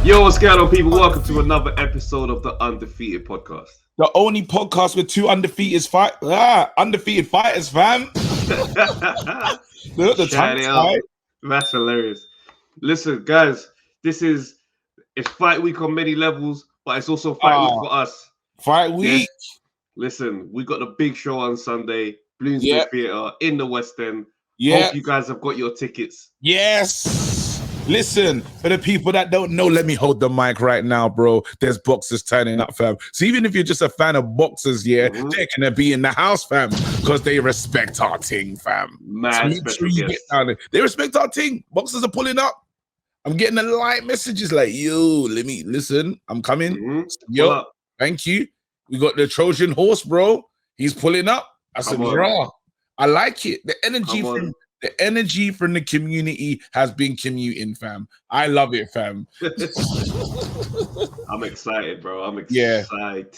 Yo, what's going on, people? Welcome to another episode of the Undefeated podcast. The only podcast with two undefeated fighters, fam. Look, the Shout out. That's hilarious. Listen, guys, it's fight week on many levels, but it's also fight week for us. Fight week. Yes. Listen, we got the big show on Sunday, Bloomsbury Theatre in the West End. Hope you guys have got your tickets. Yes. Listen, for the people that don't know, let me hold the mic right now, bro. There's boxers turning up, fam. So even if you're just a fan of boxers, they're gonna be in the house, fam, because they respect our thing, fam. Man, so make sure you get down there. They respect our thing. Boxers are pulling up. I'm getting a light messages like, yo, let me listen. I'm coming. Yo, thank you. We got the Trojan horse, bro. He's pulling up. I said, raw. I like it. The energy from the community has been commuting, fam. I love it, fam. I'm excited, bro. I'm excited.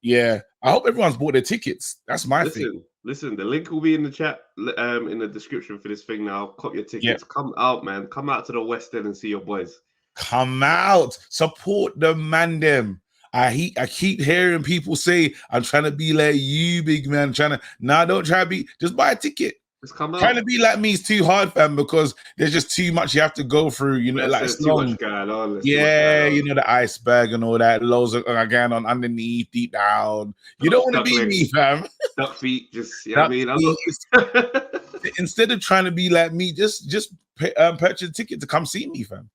Yeah. I hope everyone's bought their tickets. That's my thing. Listen, the link will be in the chat, in the description for this thing now. Cop your tickets. Yeah. Come out, man. Come out to the West End and see your boys. Come out. Support the man, them. I keep hearing people say, I'm trying to be like you, big man. Don't try to be, just buy a ticket. Just come out. Trying to be like me is too hard, fam, because there's just too much you have to go through, you know, like too much going on. You know, the iceberg and all that, lows again on underneath, deep down. You don't want to be me, fam. Duck feet, just, you know what I mean? Instead of trying to be like me, just purchase a ticket to come see me, fam.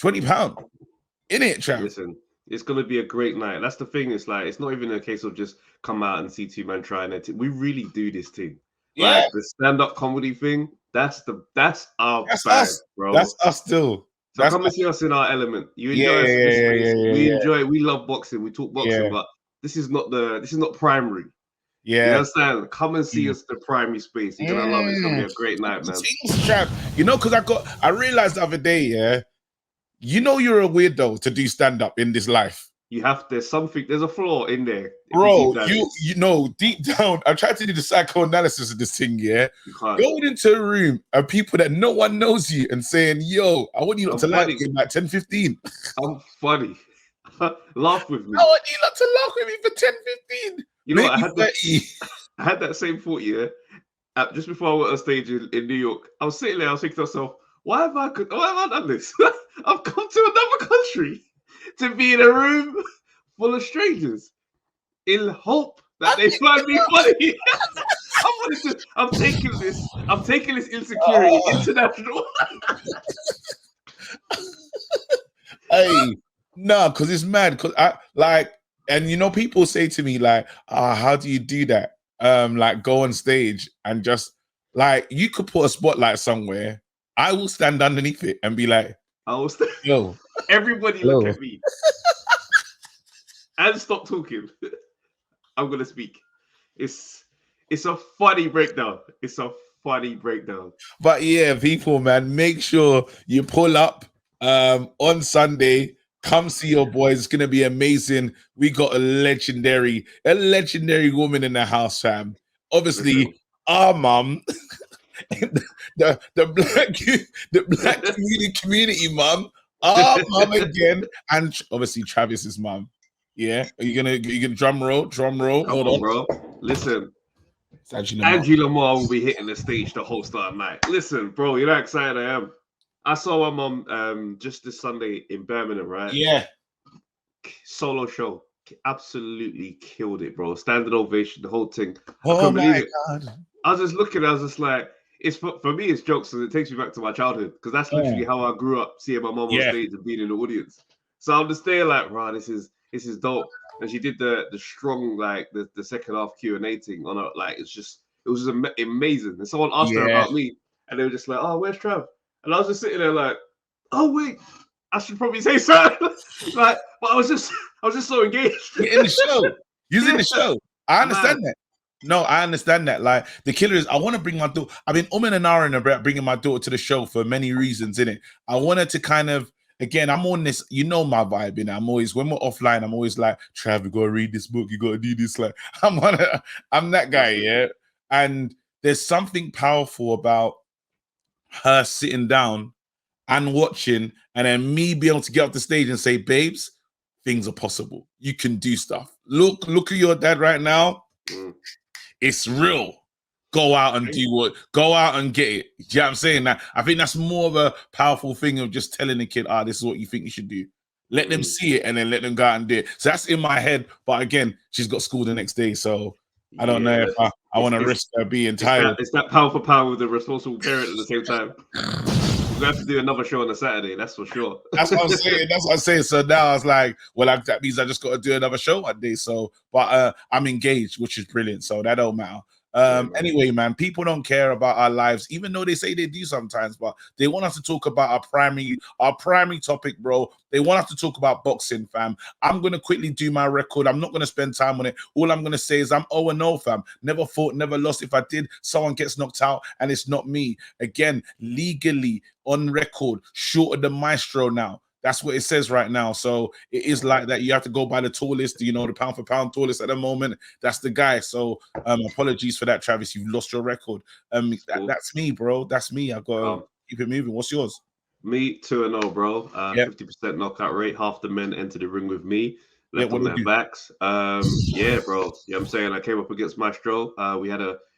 £20. In it, champ. Listen. It's going to be a great night. That's the thing. It's like, it's not even a case of just come out and see two men trying it. We really do this thing. Yeah. Like the stand-up comedy thing, that's our bag, us, bro. That's us still. So come and see us in our element. You enjoy us in this space. We enjoy it. We love boxing. We talk boxing, but this is not primary. Yeah. You understand? Come and see us the primary space. You're gonna love it. It's gonna be a great night, man. You know, because I realized the other day, you know you're a weirdo to do stand-up in this life. There's a flaw in there. Bro, you know, deep down, I'm trying to do the psychoanalysis of this thing, Going into a room of people that no one knows you and saying, yo, I want you not to laugh with me like 10, 15. I'm funny. Laugh with me. I want you not to laugh with me for 10, 15. You know what? I had that same thought, just before I went on stage in New York. I was sitting there, I was thinking to myself, why have I done this? I've come to another country to be in a room full of strangers in hope that they find me funny. I'm taking this insecurity international. Hey, no, because it's mad. Because and you know, people say to me like, how do you do that? Like go on stage and just like you could put a spotlight somewhere. I will stand underneath it and be like, yo, everybody look at me and stop talking. I'm gonna speak. It's a funny breakdown. But yeah, people, man, make sure you pull up on Sunday. Come see your boys. It's gonna be amazing. We got a legendary woman in the house, fam. Obviously, our mum. the black community mum, our mum again, and obviously Travis's mum. Yeah, are you gonna drum roll? Hold on, bro. Listen, Angela Moore will be hitting the stage to host our night. Listen, bro, you know how excited I am. I saw my mum just this Sunday in Birmingham, right? Yeah, solo show, absolutely killed it, bro. Standing ovation, the whole thing. Oh my God! I was just looking. I was just like. It's for me, it's jokes, and it takes me back to my childhood because that's literally how I grew up, seeing my mom on stage and being in the audience. So I'm just there like, wow, this is dope. And she did the strong like the second half Q&A thing on her, like it was just amazing. And someone asked her about me, and they were just like, oh, where's Trav? And I was just sitting there like, oh wait, I should probably say so. Like, but I was just so engaged. You're in the show. You're in the show. I understand that. No, I understand that. Like the killer is, I want to bring my daughter. I've been and ahhing about bringing my daughter to the show for many reasons, innit? I wanted to kind of, again, I'm on this, you know my vibe, innit? I'm always, when we're offline, I'm always like, Trav, you gotta read this book, you gotta do this. Like, I'm that guy, yeah? And there's something powerful about her sitting down and watching, and then me be able to get off the stage and say, babes, things are possible. You can do stuff. Look at your dad right now. It's real. Go out and go out and get it. Do you know what I'm saying? That I think that's more of a powerful thing of just telling the kid, this is what you think you should do. Let them see it and then let them go out and do it. So that's in my head. But again, she's got school the next day. So I don't know if I want to risk her being tired. It's that power for power with the responsible parent at the same time. We have to do another show on a Saturday, that's for sure. That's what I'm saying. That's what I'm saying. So now I was like, well, that means I just got to do another show one day. So, but I'm engaged, which is brilliant. So that don't matter. Anyway, man, people don't care about our lives, even though they say they do sometimes, but they want us to talk about our primary topic, bro. They want us to talk about boxing, fam. I'm going to quickly do my record. I'm not going to spend time on it. All I'm going to say is I'm 0-0, fam. Never fought, never lost. If I did, someone gets knocked out and it's not me. Again, legally on record, short of the maestro now. That's what it says right now. So it is like that. You have to go by the tallest, the pound for pound tallest at the moment. That's the guy. So apologies for that, Travis. You've lost your record. That's me, bro. That's me. I got to keep it moving. What's yours? Me 2-0, bro. 50% knockout rate. Half the men enter the ring with me. Left on their backs. Yeah, bro. You know what I'm saying? I came up against Maestro.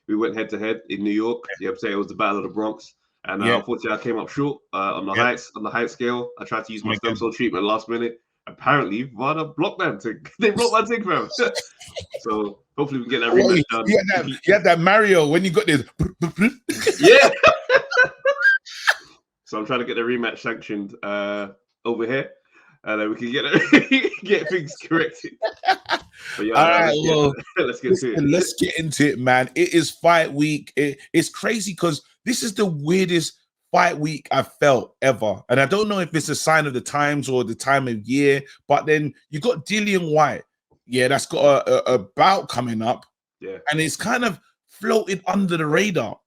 We went head to head in New York. You know what I'm saying? It was the Battle of the Bronx. And unfortunately, I came up short on the height scale. I tried to use my stem cell treatment last minute. Apparently, Vada blocked that thing. They blocked my thing, fam. So hopefully we can get that rematch done. You had that Mario when you got this. Yeah. So I'm trying to get the rematch sanctioned over here, and then we can get things corrected. But yeah, all right, let's get to it. Let's get into it, man. It is fight week. It's crazy because this is the weirdest fight week I've felt ever. And I don't know if it's a sign of the times or the time of year, but then you got Dillian Whyte. Yeah, that's got a bout coming up. Yeah. And it's kind of floated under the radar.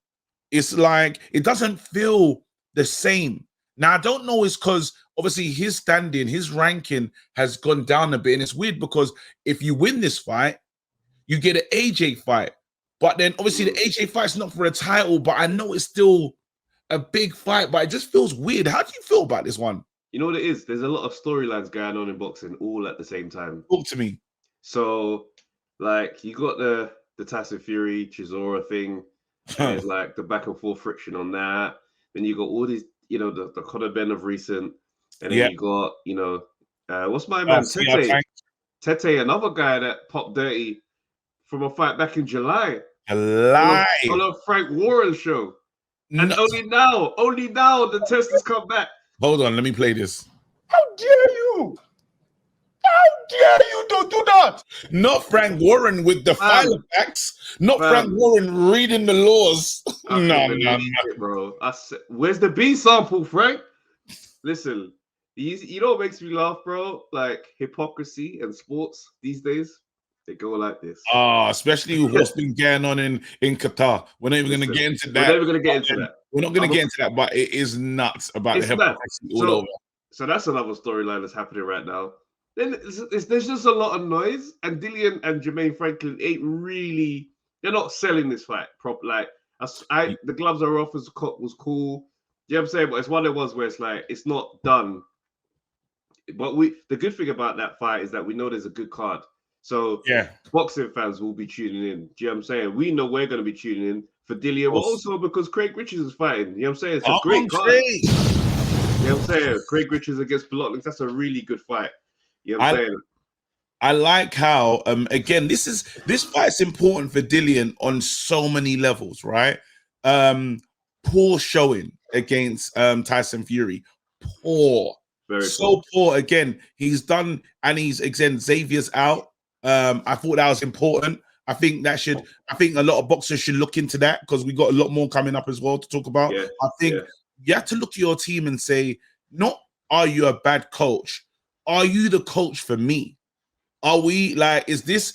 It's like, it doesn't feel the same. Now, I don't know, it's because obviously his standing, his ranking has gone down a bit. And it's weird because if you win this fight, you get an AJ fight. But then obviously the AJ fight's not for a title, but I know it's still a big fight, but it just feels weird. How do you feel about this one? You know what it is? There's a lot of storylines going on in boxing all at the same time. Talk to me. So, like, you got the Tyson Fury, Chisora thing. There's like the back and forth friction on that. Then you got all these, the Conor Ben of recent. And then you got, what's my man? Tete, another guy that popped dirty from a fight back in July. On a Frank Warren show. And only now the test has come back. Hold on, let me play this. How dare you? How dare you don't do that? Not Frank Warren with the file facts. Not Frank Warren reading the laws. No, bro. Where's the B sample, Frank? Listen, you know what makes me laugh, bro? Like hypocrisy and sports these days. They go like this. Especially with what's been going on in Qatar. We're not even going to get into that. We're never going to get into that. We're not going to get into that, but it is nuts about the hypocrisy all over. So that's another storyline that's happening right now. Then there's just a lot of noise, and Dillian and Jermaine Franklin they're not selling this fight properly. Like, the gloves are off was cool. You know what I'm saying? But it's one of the ones where it's like, it's not done. But the good thing about that fight is that we know there's a good card. So boxing fans will be tuning in. Do you know what I'm saying? We know we're going to be tuning in for Dillian, but also because Craig Richards is fighting. You know what I'm saying? It's a great card. You know what I'm saying? Craig Richards against Blotnick, that's a really good fight. You know what I'm saying? I like how, again, this fight's important for Dillian on so many levels, right? Poor showing against Tyson Fury. Poor. Poor. Again, he's done, and Xavier's out. I thought that was important. I think a lot of boxers should look into that because we got a lot more coming up as well to talk about. I think you have to look at your team and say, not are you a bad coach? Are you the coach for me? Are we like, is this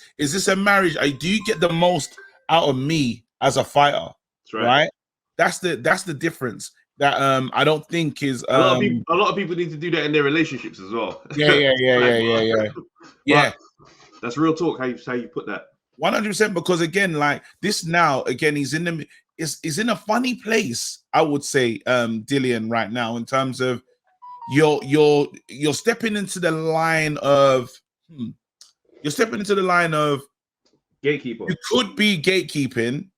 a marriage? Do you get the most out of me as a fighter? That's right. That's the difference. That I don't think is a lot of people need to do that in their relationships as well. Yeah. That's real talk. How you put that? 100%, because again, like this now, again, he's in the is in a funny place, I would say, Dillian, right now, in terms of you're stepping into the line of you're stepping into the line of gatekeeper. You could be gatekeeping.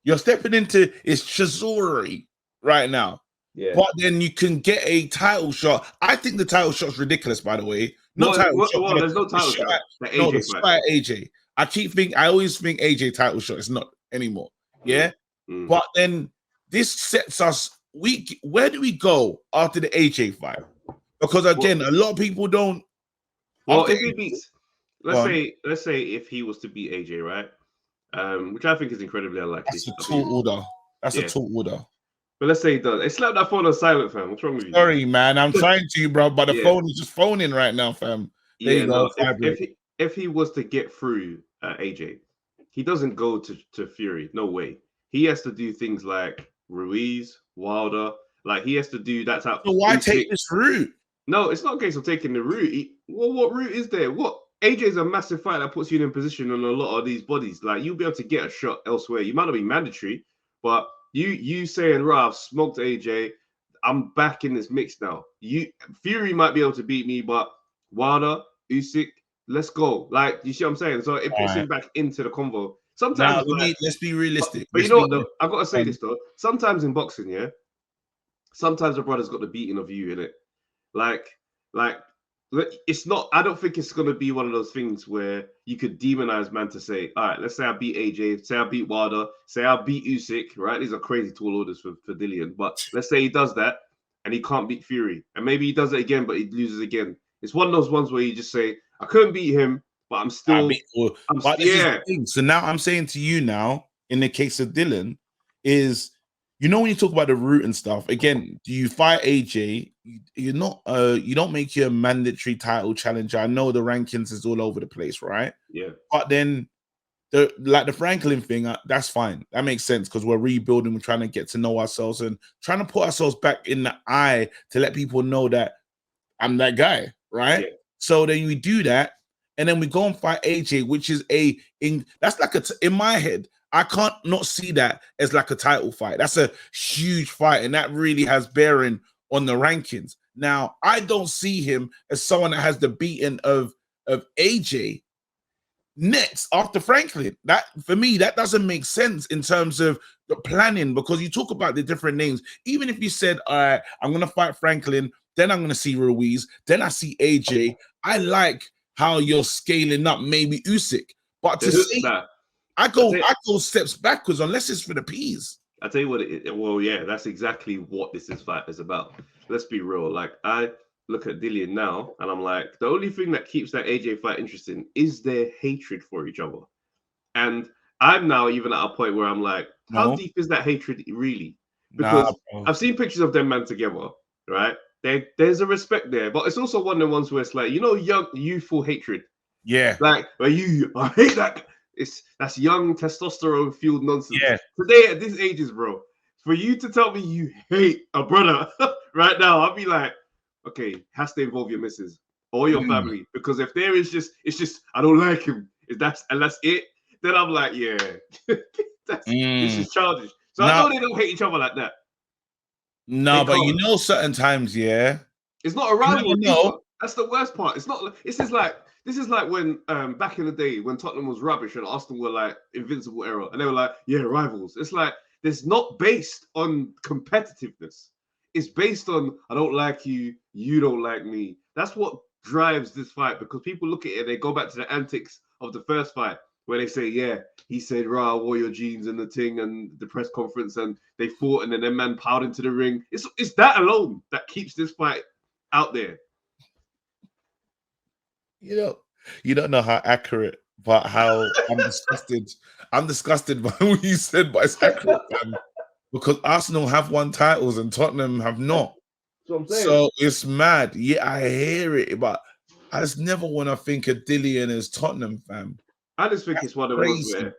You're stepping into it's chivalry right now. Yeah. But then you can get a title shot. I think the title shot's ridiculous, by the way. There's no title shot. The fight AJ. I always think AJ title shot. It's not anymore. Yeah. But then this sets us. Where do we go after the AJ fight? Because again, a lot of people don't. Well, if he beats, let's say if he was to beat AJ, right? Which I think is incredibly unlikely. That's a tall order. That's a tall order. But let's say he does. Hey, slap that phone on silent, fam. What's wrong with you? Sorry, man. I'm trying to, bro, but the phone is just phoning right now, fam. There you go. If he was to get through AJ, he doesn't go to Fury. No way. He has to do things like Ruiz, Wilder. Like he has to do that type. So why take this route? No, it's not a case of taking the route. What route is there? AJ is a massive fight that puts you in position on a lot of these bodies. Like you'll be able to get a shot elsewhere. You might not be mandatory, but you saying, "I've smoked AJ. I'm back in this mix now." Fury might be able to beat me, but Wilder, Usyk, let's go. Like you see what I'm saying? So it puts him back into the convo. Sometimes let's be realistic. But you know what? I've got to say this though. Sometimes in boxing, sometimes a brother's got the beating of you in it. Like it's not. I don't think it's gonna be one of those things where you could demonize man to say, all right, let's say I beat AJ, say I beat Wilder, say I beat Usyk, right? These are crazy tall orders for Dillian. But let's say he does that and he can't beat Fury, and maybe he does it again, but he loses again. It's one of those ones where you just say, I couldn't beat him, but I'm still. So now I'm saying to you now, in the case of Dillian, is when you talk about the route and stuff, again, do you fight AJ? You're not you don't make you a mandatory title challenger. I know the rankings is all over the place, right? Yeah. But then the Franklin thing, that's fine. That makes sense because we're rebuilding, we're trying to get to know ourselves and trying to put ourselves back in the eye to let people know that I'm that guy, right? Yeah. So then we do that, and then we go and fight AJ, which is that's like in my head. I can't not see that as like a title fight. That's a huge fight, and that really has bearing on the rankings. Now, I don't see him as someone that has the beating of AJ next after Franklin. That for me, that doesn't make sense in terms of the planning, because you talk about the different names. Even if you said, all right, I'm gonna fight Franklin, then I'm gonna see Ruiz, then I see AJ. I like how you're scaling up maybe Usyk, but to see I go steps backwards unless it's for the peas. I tell you what, that's exactly what this fight is about. Let's be real. Like I look at Dillian now, and I'm like, the only thing that keeps that AJ fight interesting is their hatred for each other. And I'm now even at a point where I'm like, how deep is that hatred really? Because I've seen pictures of them man together, right? There's a respect there, but it's also one of the ones where it's like, young, youthful hatred. Yeah. Like, I hate that. That's young testosterone fueled nonsense. Yeah. Today at this ages, bro, for you to tell me you hate a brother right now, I'll be like, okay, has to involve your missus or your family, because if there is it's just I don't like him. If that's it, then I'm like, yeah, this is childish. So I know they don't hate each other like that. No, but certain times, it's not a rival. That's the worst part. It's not. This is like when back in the day when Tottenham was rubbish and Arsenal were like invincible era, and they were like, yeah, rivals. It's like it's not based on competitiveness. It's based on I don't like you, you don't like me. That's what drives this fight, because people look at it and they go back to the antics of the first fight where they say, yeah, he said, "Rah, wore your jeans and the thing," and the press conference, and they fought, and then their man piled into the ring. It's that alone that keeps this fight out there. You don't know how accurate, but how I'm disgusted. I'm disgusted by what you said, but it's accurate, man. Because Arsenal have won titles and Tottenham have not. That's what I'm saying. So it's mad. Yeah, I hear it, but I just never want to think of Dillian as Tottenham, fam. I just think it's one of the ones where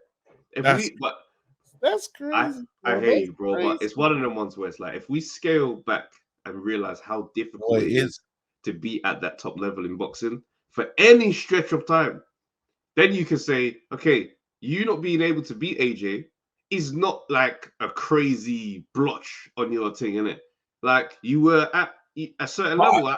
that's crazy. I hear you, bro, but it's one of the ones where it's like if we scale back and realize how difficult it is to be at that top level in boxing for any stretch of time, then you can say, okay, you not being able to beat AJ is not like a crazy blotch on your thing, innit? Like you were at a certain level.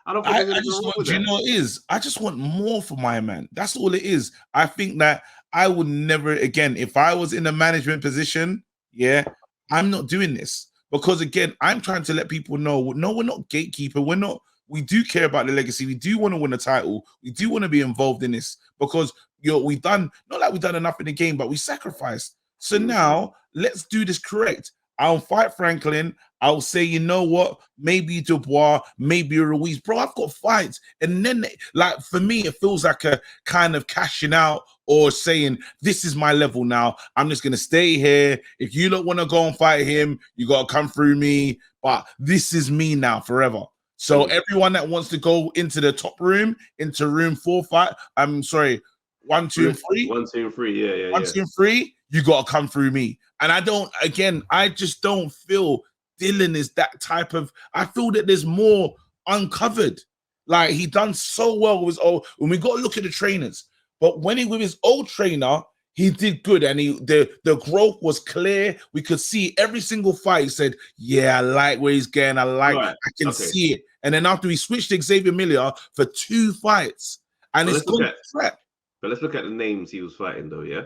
I don't think there's anything wrong with do you that. know what it is? I just want more for my man. That's all it is. I think that I would never again, if I was in a management position, yeah, I'm not doing this. Because again, I'm trying to let people know, no, we're not gatekeeper. We're not, we do care about the legacy. We do want to win a title. We do want to be involved in this because we've done, not like we've done enough in the game, but we sacrificed. So now let's do this correct. I'll fight Franklin. I'll say, you know what? Maybe Dubois, maybe Ruiz. Bro, I've got fights. And then, like, for me, it feels like a kind of cashing out or saying, this is my level now. I'm just going to stay here. If you don't want to go and fight him, you got to come through me. But this is me now forever. So everyone that wants to go into the top room, into room 4, 5, I'm sorry, 1, 2, and 3. 1, 2, and 3. Yeah. 1, 2, and 3, you got to come through me. And I just don't feel Dillian is that type of, I feel that there's more uncovered. Like he done so well with his old, when we got to look at the trainers, but when he with his old trainer, he did good and the growth was clear. We could see every single fight. He said, yeah, I like where he's going. I can see it. And then after he switched to Xavier Miller for 2 fights and it's good threat. But let's look at the names he was fighting though, yeah?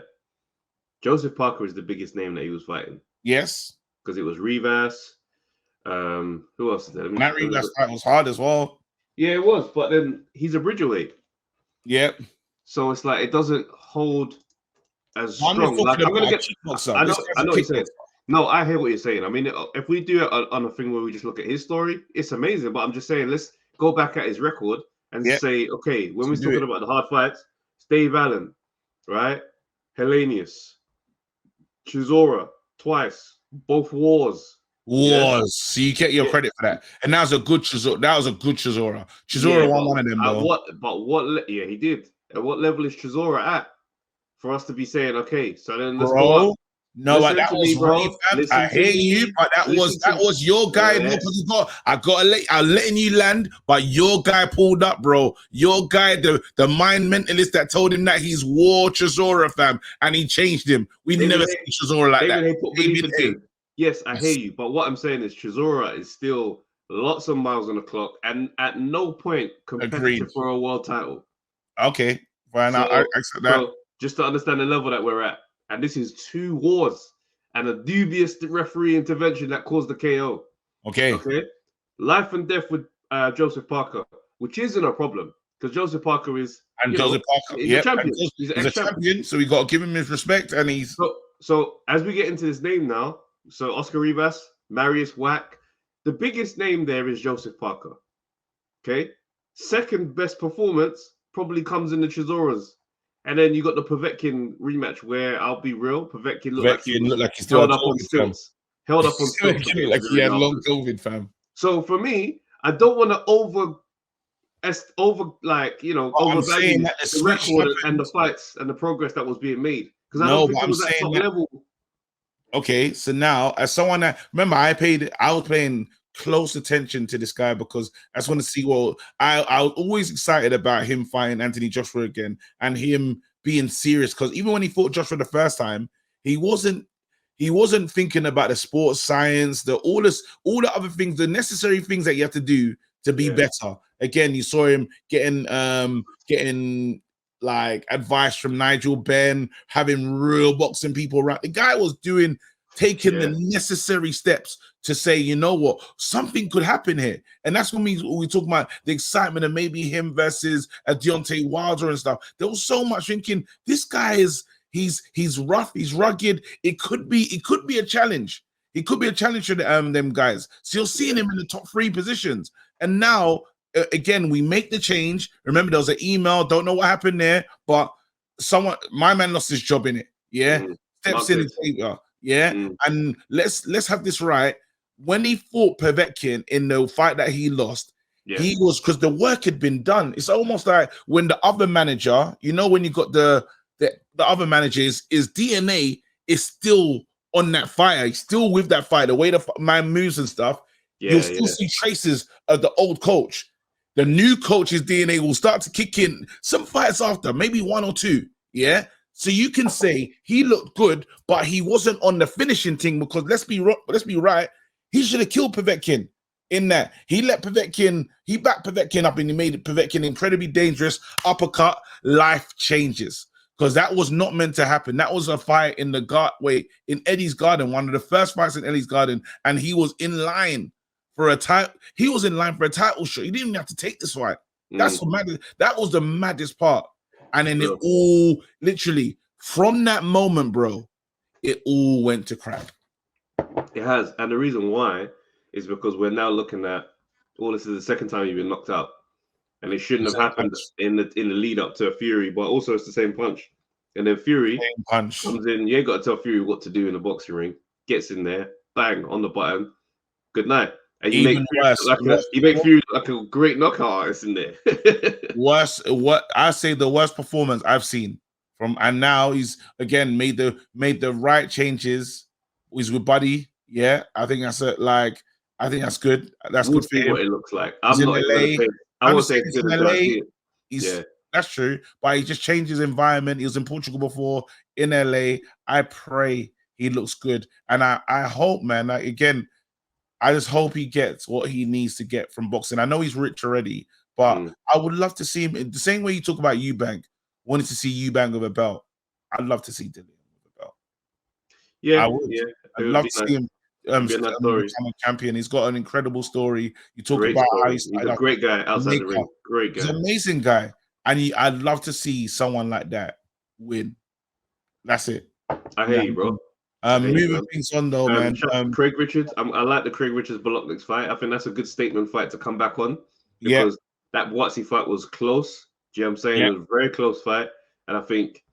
Joseph Parker is the biggest name that he was fighting. Yes. Because it was Rivas. Who else is there? That Rivas fight was hard as well. Yeah, it was. But then he's a bridgerweight. Yep. So it's like it doesn't hold as strong. Like, I'm gonna get. I know what you're saying. No, I hear what you're saying. I mean, if we do it on a thing where we just look at his story, it's amazing. But I'm just saying, let's go back at his record and say, okay, when we're talking about the hard fights, Dave Allen, right? Hellenius, Chisora, twice, both wars. So you get your credit for that. And that was a good Chisora. Chisora won one of them, though. He did. At what level is Chisora at for us to be saying, okay, so then let's go up. No, but that was really bad. I hear you, but that was your guy. I'm letting you land, but your guy pulled up, bro. Your guy, the mind mentalist that told him that he's war Chisora, fam, and he changed him. We never seen Chisora like that. Yes, I hear you, but what I'm saying is Chisora is still lots of miles on the clock, and at no point competitive for a world title. Okay, fine, I accept that. So just to understand the level that we're at. And this is 2 wars and a dubious referee intervention that caused the KO. Okay. Life and death with Joseph Parker, which isn't a problem because Joseph Parker is Joseph Parker. He's a champion. He's a champion, so we got to give him his respect. And he's so as we get into this name now. So Oscar Rivas, Marius Wack, the biggest name there is Joseph Parker. Okay, second best performance probably comes in the Chisoras. And then you got the Povetkin rematch where I'll be real, Povetkin looked like he still held up on stilts. Held up on stilts. Like he had long COVID, fam. So for me, I don't want to overvalue the record and the fights and the progress that was being made. Because I don't think it was at top level. Okay, so now as someone that remember, I was paying close attention to this guy because I just want to see. Well, I was always excited about him fighting Anthony Joshua again and him being serious because even when he fought Joshua the first time, he wasn't thinking about the sports science, all the other things, the necessary things that you have to do to be better. Again, you saw him getting like advice from Nigel Benn, having real boxing people around. The guy was taking the necessary steps to say, you know what, something could happen here. And that's when we talk about the excitement of maybe him versus a Deontay Wilder and stuff. There was so much thinking, this guy he's rough, he's rugged. It could be a challenge. It could be a challenge to them guys. So you're seeing him in the top 3 positions. And now, again, we make the change. Remember, there was an email. Don't know what happened there, but my man lost his job in it. Yeah, steps in the table. Yeah, and let's have this right. When he fought Povetkin in the fight that he lost, he was because the work had been done. It's almost like when the other manager, when you got the other manager is DNA is still on that fighter. He's still with that fighter. The way the man moves and stuff, you'll still see traces of the old coach. The new coach's DNA will start to kick in some fights after, maybe 1 or 2. Yeah. So you can say he looked good, but he wasn't on the finishing thing because let's be right. He should have killed Povetkin in that. He let Povetkin, he backed Povetkin up and he made Povetkin incredibly dangerous. Uppercut, life changes. Because that was not meant to happen. That was a fight in in Eddie's Garden, one of the first fights in Eddie's Garden, and he was in line for a title. He was in line for a title shot. He didn't even have to take this fight. That's what mattered. That was the maddest part. And then it all literally from that moment, bro, it all went to crap. It has, and the reason why is because we're now looking at this is the second time you've been knocked out. And it shouldn't have happened in the lead up to a Fury, but also it's the same punch. And then Fury comes in. You ain't got to tell Fury what to do in the boxing ring. Gets in there, bang on the button. Good night. And you make Fury like a great knockout artist in there. What I say the worst performance I've seen from, and now he's again made the right changes. He's with Buddy. Yeah, I think that's I think that's good. That's good for him. What it looks like. I'm not in LA. I would say it's in LA. That's true, but he just changed his environment. He was in Portugal before, in LA. I pray he looks good, and I hope, man. Like, again, I just hope he gets what he needs to get from boxing. I know he's rich already, but I would love to see him in the same way you talk about Eubank. Wanted to see Eubank with a belt. I'd love to see Dillian with a belt. Yeah, I would. I'd love to see him. Champion. He's got an incredible story. You talk about how he's a great guy outside the ring. Great guy. He's an amazing guy. And I'd love to see someone like that win. That's it. I hear you, bro. Moving things on though, man. Craig Richards. I like the Craig Richards Bolokniks fight. I think that's a good statement fight to come back on. Because that Watsy fight was close. Do you know what I'm saying? It was a very close fight. And I think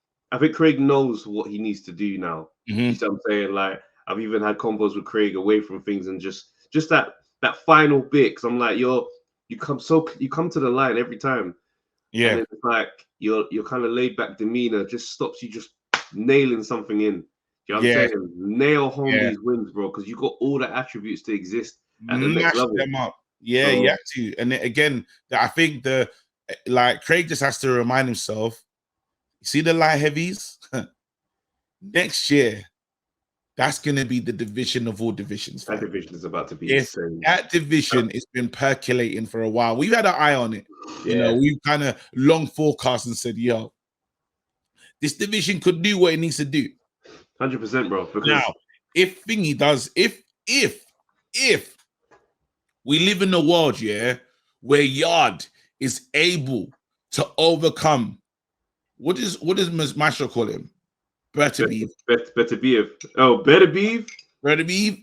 Craig knows what he needs to do now. You know what I'm saying? Like, I've even had combos with Craig away from things and just that final bit. Cause I'm like, you come to the line every time. Yeah. And it's like your kind of laid back demeanor just stops you just nailing something in. You know what I'm saying? Nail home these wins, bro, because you got all the attributes to exist at the next level. Them up. Yeah, you have to. And again, I think Craig just has to remind himself, you see the light heavies? Next year, that's going to be the division of all divisions. That division is about to be insane. That division has been percolating for a while. We've had an eye on it. Yeah. You know, we've kind of long forecast and said, yo, this division could do what it needs to do. 100%, bro. Because now, if we live in a world, where Yard is able to overcome, what does Maestro call him? Better Beef. Oh, Better Beef. Better Beef.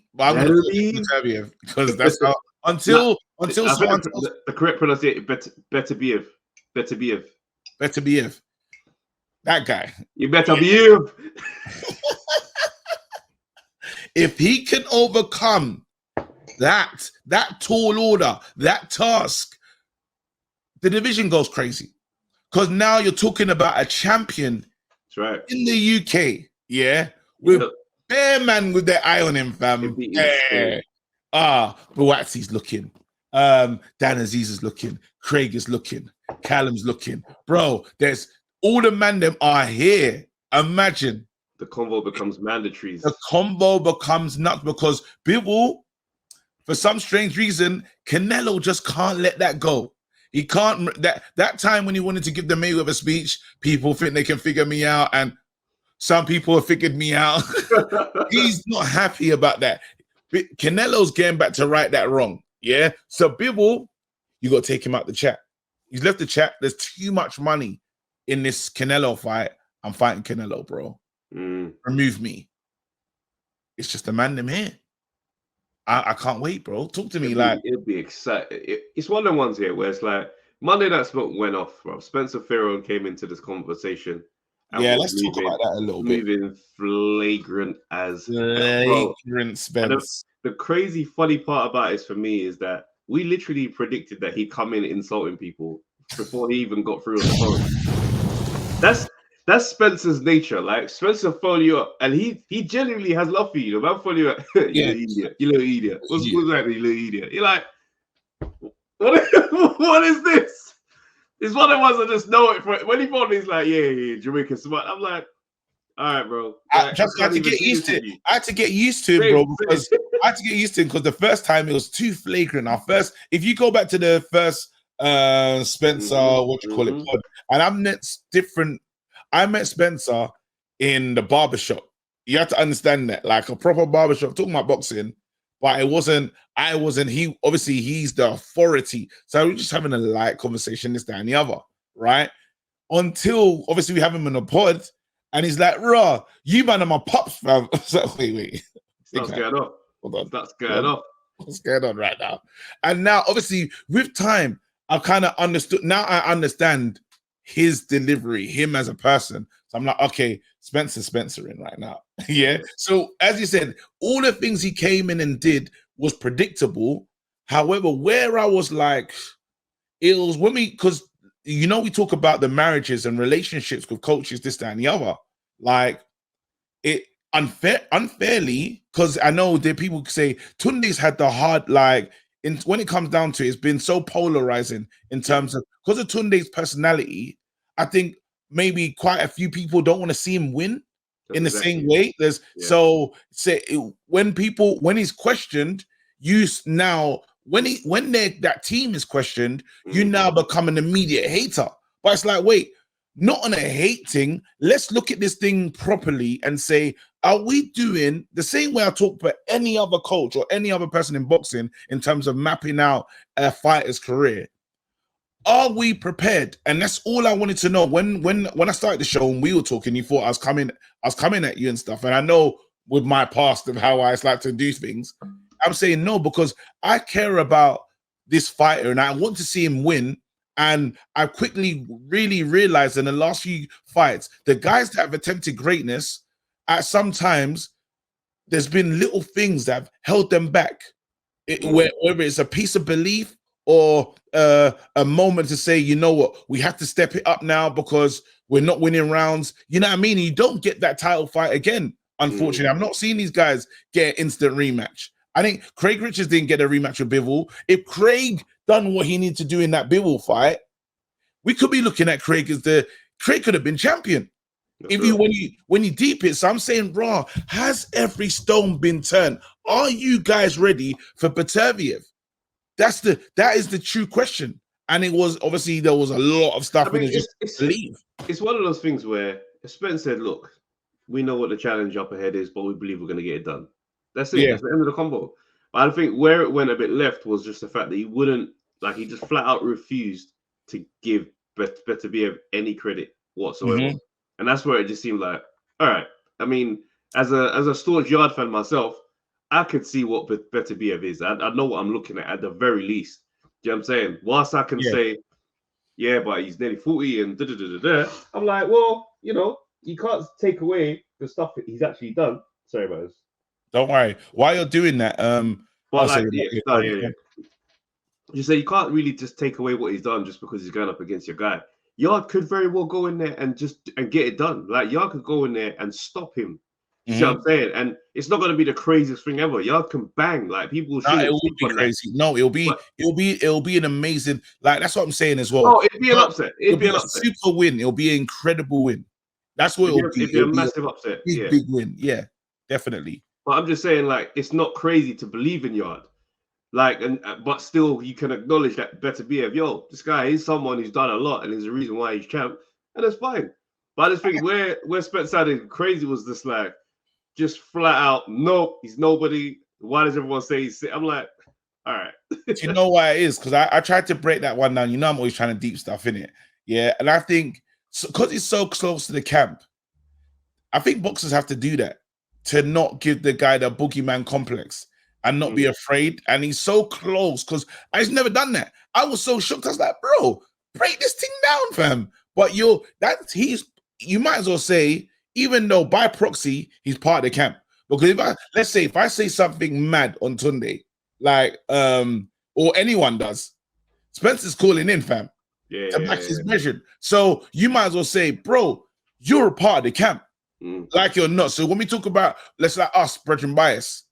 Because that's how until someone the correct pronunciation. Better Beef. That guy. You better be. If he can overcome that tall order, that task, the division goes crazy. Because now you're talking about a champion. That's right. In the UK, with bare man with their eye on him, fam. Buatsi's looking. Dan Aziz is looking. Craig is looking. Callum's looking. Bro, there's all the man them are here. Imagine. The combo becomes mandatory. The combo becomes nuts because Bivol, for some strange reason, Canelo just can't let that go. He can't. That time when he wanted to give the Mayweather speech, people think they can figure me out, and some people have figured me out. He's not happy about that. Canelo's getting back to right that wrong. Yeah. So Bivol, you got to take him out the chat. He's left the chat. There's too much money in this Canelo fight. I'm fighting Canelo, bro. Remove me. It's just a man them here. I can't wait, bro. Talk to me. It'll be exciting. It's one of the ones here where it's like Monday Night Smoke went off, bro. Spencer Farron came into this conversation. Yeah, let's talk about that a little bit. Moving flagrant Spence. The crazy funny part about it for me is that we literally predicted that he'd come in insulting people before he even got through on the phone. That's Spencer's nature. Like, Spencer phone you up, and he genuinely has love for you. Man, phone you up. You little idiot. What's that, you little idiot? You're like, what is this? It's one of the ones I just know it. When he phoned me, he's like, yeah, Jamaican smart. I'm like, All right, bro. I had to get used to it. I had to get used to it, bro, because I had to get used to it because the first time it was too flagrant. If you go back to the first Spencer, pod, and I met Spencer in the barbershop. You have to understand that, like a proper barbershop, talking about boxing, but he's the authority. So we're just having a light conversation, this, that, and the other, right? Until obviously we have him in a pod, and he's like, "Raw, you man are my pops, fam." So wait. What's going on? Hold on. That's going on. What's going on right now? And now, obviously, with time, I've kind of understood. Now I understand his delivery, him as a person. So I'm like, okay, Spencer in right now. Yeah. So as you said, all the things he came in and did was predictable. However, where I was like, it was when because we talk about the marriages and relationships with coaches, this, that, and the other. Like it unfairly, because I know that people say Tunde's had the hard, like when it comes down to it, it's been so polarizing in terms of, because of Tunde's personality, I think maybe quite a few people don't want to see him win in the same way. So say when he's questioned, when that team is questioned, you now become an immediate hater. But it's like, wait, not on a hate thing. Let's look at this thing properly and say, are we doing the same way I talk about any other coach or any other person in boxing in terms of mapping out a fighter's career? Are we prepared? And that's all I wanted to know. When I started the show and we were talking, you thought I was coming at you and stuff. And I know with my past of how I like to do things, I'm saying no, because I care about this fighter and I want to see him win. And I quickly really realized in the last few fights, the guys that have attempted greatness, at sometimes there's been little things that have held them back. Whether it's a piece of belief or a moment to say, you know what, we have to step it up now because we're not winning rounds. You know what I mean? You don't get that title fight again, unfortunately. I'm not seeing these guys get an instant rematch. I think Craig Richards didn't get a rematch with Bivol. If Craig done what he needed to do in that Bivol fight, we could be looking at Craig as Craig could have been champion. When you deep it. So I'm saying, bro, has every stone been turned? Are you guys ready for Peterviev? That is the true question. And it was obviously there was a lot of stuff in it. It's one of those things where Spence said, look, we know what the challenge up ahead is, but we believe we're going to get it done. That's it. Yeah. That's the end of the combo. But I think where it went a bit left was just the fact that he just flat out refused to give Beterbiev any credit whatsoever. And that's where it just seemed like, all right. I mean, as a staunch Yard fan myself, I could see what Beterbiev is. I know what I'm looking at the very least. Do you know what I'm saying? Whilst I can say, yeah, but he's nearly 40 and da-da-da-da-da, I'm like, well, you can't take away the stuff that he's actually done. Sorry about this. Don't worry. While you're doing that, you say you can't really just take away what he's done just because he's going up against your guy. Yard could very well go in there and get it done. Like Yard could go in there and stop him. You know what I'm saying? And it's not going to be the craziest thing ever. Yard can bang. Like people should. It will be crazy. No, it'll be an amazing. Like that's what I'm saying as well. Oh, it'd be an upset. It'd be a super win. It'll be an incredible win. That's what it'll be. It'd be a massive upset. Big win. Yeah, definitely. But I'm just saying, like, it's not crazy to believe in Yard. Like, but still, you can acknowledge that Beterbiev, this guy is someone who's done a lot, and there's a reason why he's champ, and that's fine. But I just think where Spence sounded crazy was just like, just flat out, nope, he's nobody. Why does everyone say he's sick? I'm like, all right. Do you know why it is? Because I tried to break that one down. I'm always trying to deep stuff in it. Yeah, and I think because it's so close to the camp, I think boxers have to do that to not give the guy the boogeyman complex and not be afraid. And he's so close because I've never done that. I was so shocked. I was like, bro, break this thing down, fam. But you might as well say, even though by proxy, he's part of the camp. Because if I say something mad on Tunde, like, or anyone does, Spencer's calling in, fam. To match his measure. So you might as well say, bro, you're a part of the camp. Like you're not. So when we talk about, let's like us, brethren bias,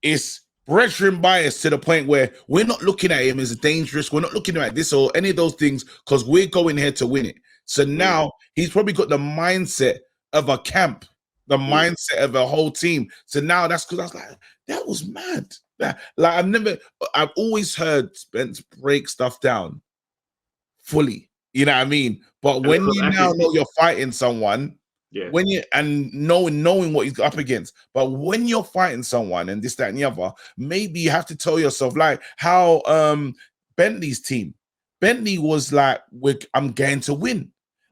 it's brethren bias to the point where we're not looking at him as dangerous. We're not looking at this or any of those things because we're going here to win it. So now he's probably got the mindset of a camp, the mindset of a whole team. So now that's because I was like, that was mad. Like I've always heard Spence break stuff down fully. You know what I mean? But when you now know you're fighting someone, when you and knowing what he's up against, but when you're fighting someone and this, that, and the other, maybe you have to tell yourself, like how Bentley's team. Bentley was like, I'm going to win.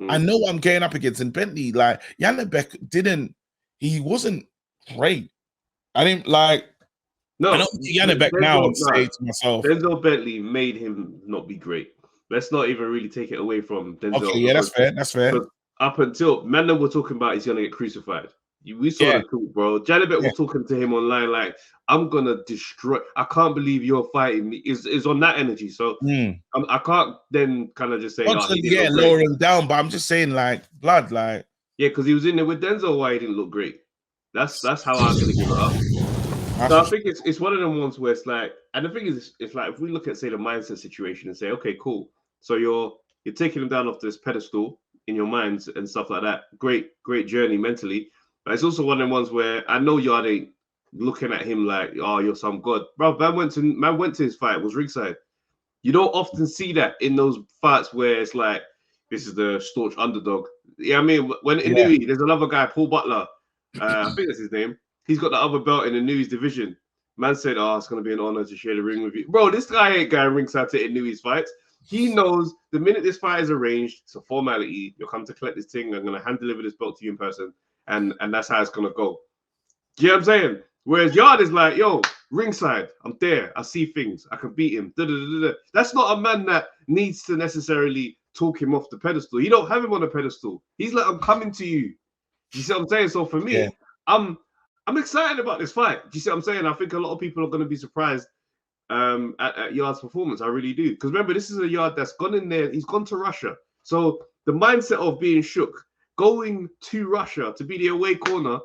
I know what I'm going up against. And Bentley, like Janibek he wasn't great. I didn't like. No, I don't see Janibek now and say to myself, Denzel Bentley made him not be great. Let's not even really take it away from Denzel. Okay, yeah, that's fair. That's fair. Up until Manda were talking about he's gonna get crucified. We saw the talk, bro. Janibek was talking to him online like, I'm gonna destroy. I can't believe you're fighting me. Is on that energy. So I can't then kind of just say, lower him down. But I'm just saying, like, blood, like, because he was in there with Denzel. Why he didn't look great? That's how I'm gonna give it up. So I think it's one of them ones where it's like, and the thing is, it's like if we look at say the mindset situation and say, okay, cool. So you're taking him down off this pedestal in your minds and stuff like that. Great journey mentally. But it's also one of them ones where I know Yard ain't looking at him like, oh, you're some god. Bro, man went to his fight, was ringside. You don't often see that in those fights where it's like, this is the staunch underdog. Yeah, I mean, when Inui, there's another guy, Paul Butler. I think that's his name. He's got the other belt in the Inui's division. Man said, oh, it's going to be an honor to share the ring with you. Bro, this guy ain't going ringside to Inui's fights. He knows the minute this fight is arranged, it's a formality. You'll come to collect this thing. I'm going to hand deliver this belt to you in person. And that's how it's going to go. Do you know what I'm saying? Whereas Yard is like, yo, ringside, I'm there. I see things. I can beat him. That's not a man that needs to necessarily talk him off the pedestal. You don't have him on a pedestal. He's like, I'm coming to you. You see what I'm saying? So for me, I'm excited about this fight. Do you see what I'm saying? I think a lot of people are going to be surprised at Yard's performance. I really do. Because remember, this is a Yard that's gone in there. He's gone to Russia. So the mindset of being shook, going to Russia to be the away corner,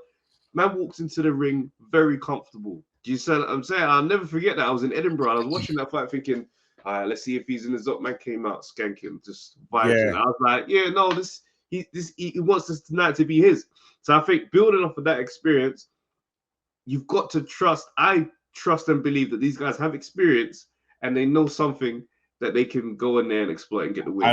man walks into the ring very comfortable. Do you see what I'm saying? I'll never forget that. I was in Edinburgh. I was watching that fight thinking, all right, let's see if he's in the zone. Man came out, skank him, just vibes. And I was like, he wants this tonight to be his. So I think building off of that experience, you've got to trust. I trust and believe that these guys have experience and they know something that they can go in there and exploit and get the win.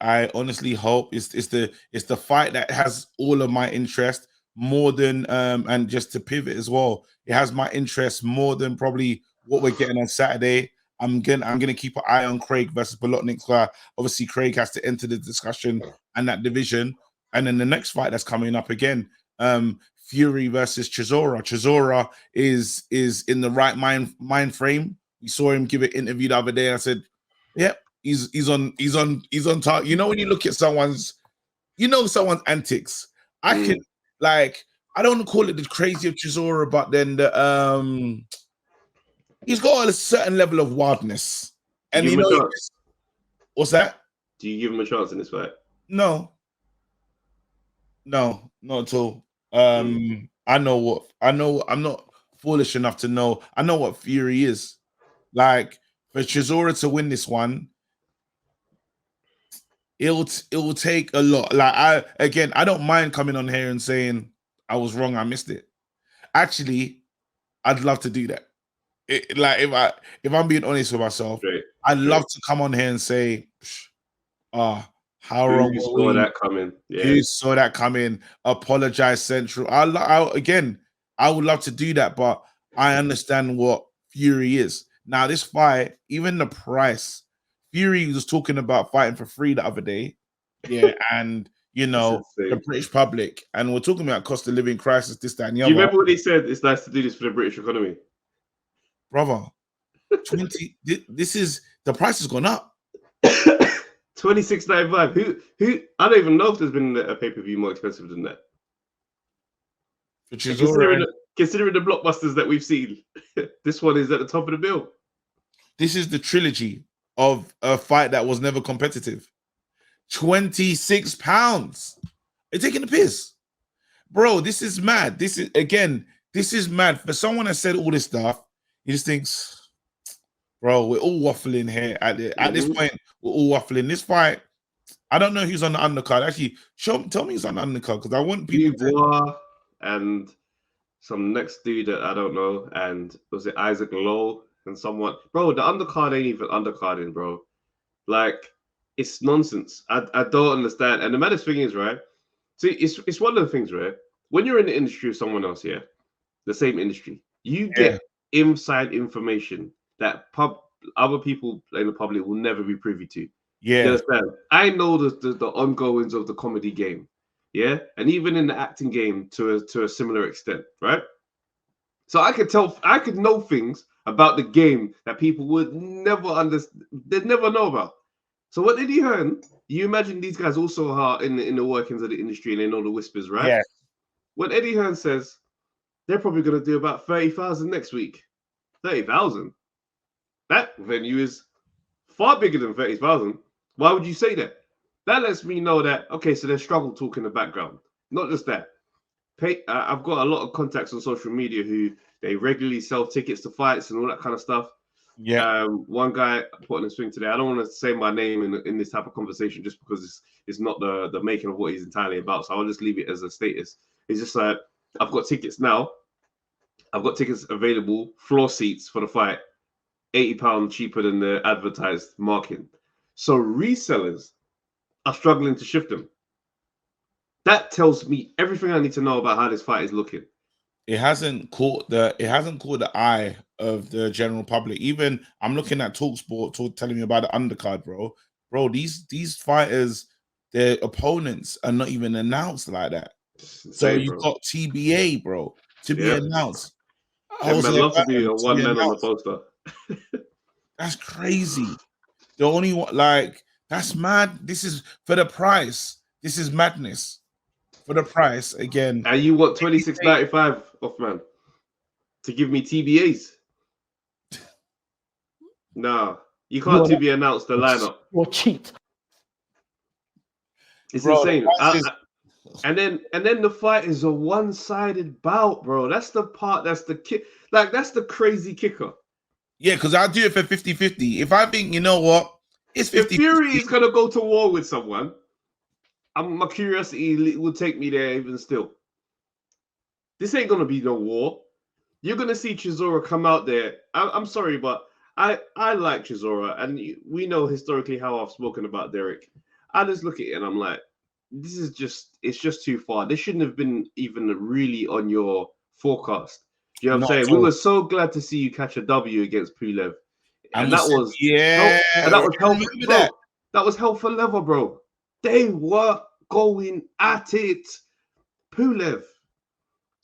I honestly hope it's the fight that has all of my interest more than and just to pivot as well. It has my interest more than probably what we're getting on Saturday. I'm gonna keep an eye on Craig versus Bolotnik. Obviously, Craig has to enter the discussion and that division. And then the next fight that's coming up again, Fury versus Chisora. Chisora is in the right mind frame. We saw him give an interview the other day. I said, "Yep, he's on target." You know, when you look at someone's antics, I can I don't call it the crazy of Chisora, but then the he's got a certain level of wildness. And you know, what's that? Do you give him a chance in this fight? No, not at all. I know. I'm not foolish enough to know. I know what Fury is. Like, for Chisora to win this one, it will take a lot. Like, I don't mind coming on here and saying I was wrong, I missed it. Actually, I'd love to do that. If I'm being honest with myself, I'd love to come on here and say, how wrong you saw that coming? Yeah. You saw that coming. Apologize, Central. I would love to do that, but I understand what Fury is. Now, this fight, even the price, Fury was talking about fighting for free the other day. Yeah, and you know, the British public, and we're talking about cost of living crisis, this, that, and the other. Do you remember what he said? It's nice to do this for the British economy. Brother, 20. This is the price has gone up. 26.95. Who? I don't even know if there's been a pay-per-view more expensive than that. Considering the blockbusters that we've seen, this one is at the top of the bill. This is the trilogy of a fight that was never competitive. £26. They're taking the piss, bro. This is mad. This is mad for someone that said all this stuff. He just thinks, bro, we're all waffling here at this point. We're all waffling. This fight, I don't know who's on the undercard. Actually, tell me who's on the undercard because I want people. Dubois and some next dude that I don't know, and was it Isaac Lowe and someone? Bro, the undercard ain't even undercarding, bro. Like, it's nonsense. I don't understand. And the maddest thing is, right? See, it's one of the things, right? When you're in the industry with someone else, yeah, the same industry, you get inside information that other people in the public will never be privy to. Yeah. You understand? I know the ongoings of the comedy game, yeah, and even in the acting game to a similar extent, right? So I could know things about the game that people would never understand, they'd never know about. So what Eddie Hearn, you imagine these guys also are in the workings of the industry and they know the whispers, right? Yeah. When Eddie Hearn says they're probably going to do about 30,000 next week, 30,000. That venue is far bigger than 30,000. Why would you say that? That lets me know that, okay, so there's struggle talk in the background. Not just that. I've got a lot of contacts on social media who they regularly sell tickets to fights and all that kind of stuff. Yeah. One guy put on his thing today. I don't want to say my name in this type of conversation just because it's not the making of what he's entirely about. So I'll just leave it as a status. It's just like, I've got tickets now. I've got tickets available, floor seats for the fight, £80 cheaper than the advertised market. So resellers are struggling to shift them. That tells me everything I need to know about how this fight is looking. It hasn't caught the eye of the general public. Even I'm looking at TalkSport telling me about the undercard, bro. Bro, these fighters, their opponents are not even announced like that. So you've got TBA, bro, to be announced. I would love to be a one man on the poster. That's crazy. The only one, like, that's mad. This is for the price. This is madness. For the price again. And you want $26.95 off, man, to give me TBAs? No, you can't TBA announce the lineup. You're cheat. It's insane. And then the fight is a one-sided bout, bro. That's the part. That's the kick. Like, that's the crazy kicker. Yeah, because I'll do it for 50-50. If I think, you know what, it's 50-50. If Fury is gonna go to war with someone, my curiosity will take me there even still. This ain't gonna be no war. You're gonna see Chisora come out there. I'm sorry, but I like Chisora, and we know historically how I've spoken about Derek. I just look at it and I'm like, it's just too far. This shouldn't have been even really on your forecast. You know what I'm saying? We were so glad to see you catch a W against Pulev. And that was that was hell for leather, bro. They were going at it. Pulev.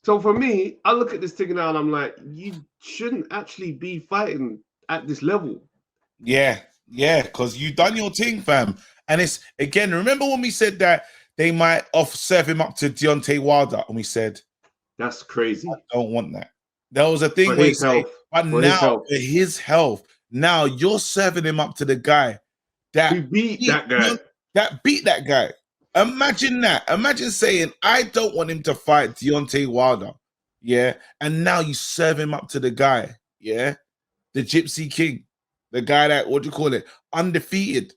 So for me, I look at this thing now and I'm like, you shouldn't actually be fighting at this level. Yeah, because you done your thing, fam. And it's, again, remember when we said that they might serve him up to Deontay Wilder, and we said, that's crazy. I don't want that. There was a thing where he said, but now for his health, now you're serving him up to the guy that beat that guy. That beat that guy. Imagine that. Imagine saying, I don't want him to fight Deontay Wilder. Yeah. And now you serve him up to the guy. Yeah. The Gypsy King. The guy that, what do you call it? Undefeated.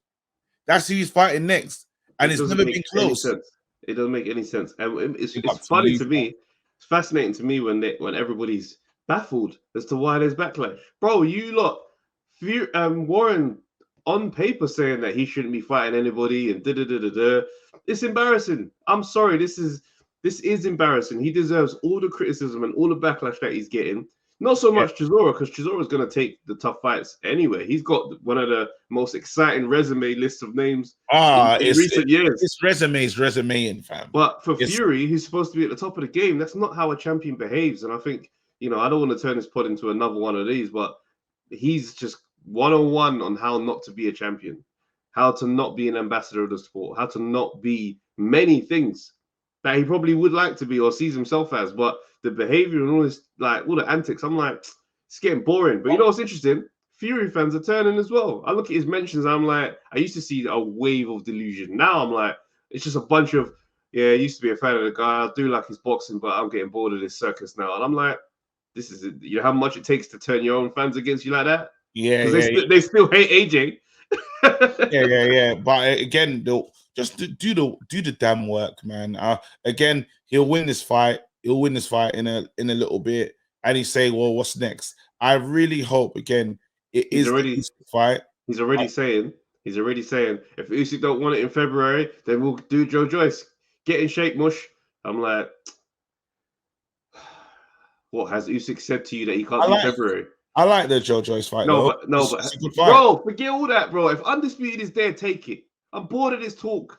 That's who he's fighting next. And it's never been close. It doesn't make any sense. And it's funny to me. It's fascinating to me when everybody's baffled as to why there's backlash. Bro, you lot, Warren on paper saying that he shouldn't be fighting anybody and da-da-da-da-da. It's embarrassing. I'm sorry. This is embarrassing. He deserves all the criticism and all the backlash that he's getting. Not so much Chisora, because Chisora is going to take the tough fights anyway. He's got one of the most exciting resume lists of names in recent years. His resumeing, fam. But for Fury, he's supposed to be at the top of the game. That's not how a champion behaves. And I think, I don't want to turn this pod into another one of these, but he's just 101 on how not to be a champion, how to not be an ambassador of the sport, how to not be many things that he probably would like to be or sees himself as. But the behavior and all this, like all the antics, I'm like, it's getting boring. But you know what's interesting? Fury fans are turning as well. I look at his mentions, I'm like, I used to see a wave of delusion. Now I'm like, it's just a bunch of, I used to be a fan of the guy. I do like his boxing, but I'm getting bored of this circus now. And I'm like, this is it. You know how much it takes to turn your own fans against you like that? Yeah, they still hate AJ. yeah. But again, just do the damn work, man. Again, he'll win this fight. He'll win this fight in a little bit, and he's saying, "Well, what's next?" I really hope again He's the Usyk fight. He's already saying, if Usyk don't want it in February, then we'll do Joe Joyce. Get in shape, mush. I'm like, what has Usyk said to you that he can't do February? I like the Joe Joyce fight. But bro, forget all that, bro. If Undisputed is there, take it. I'm bored of this talk.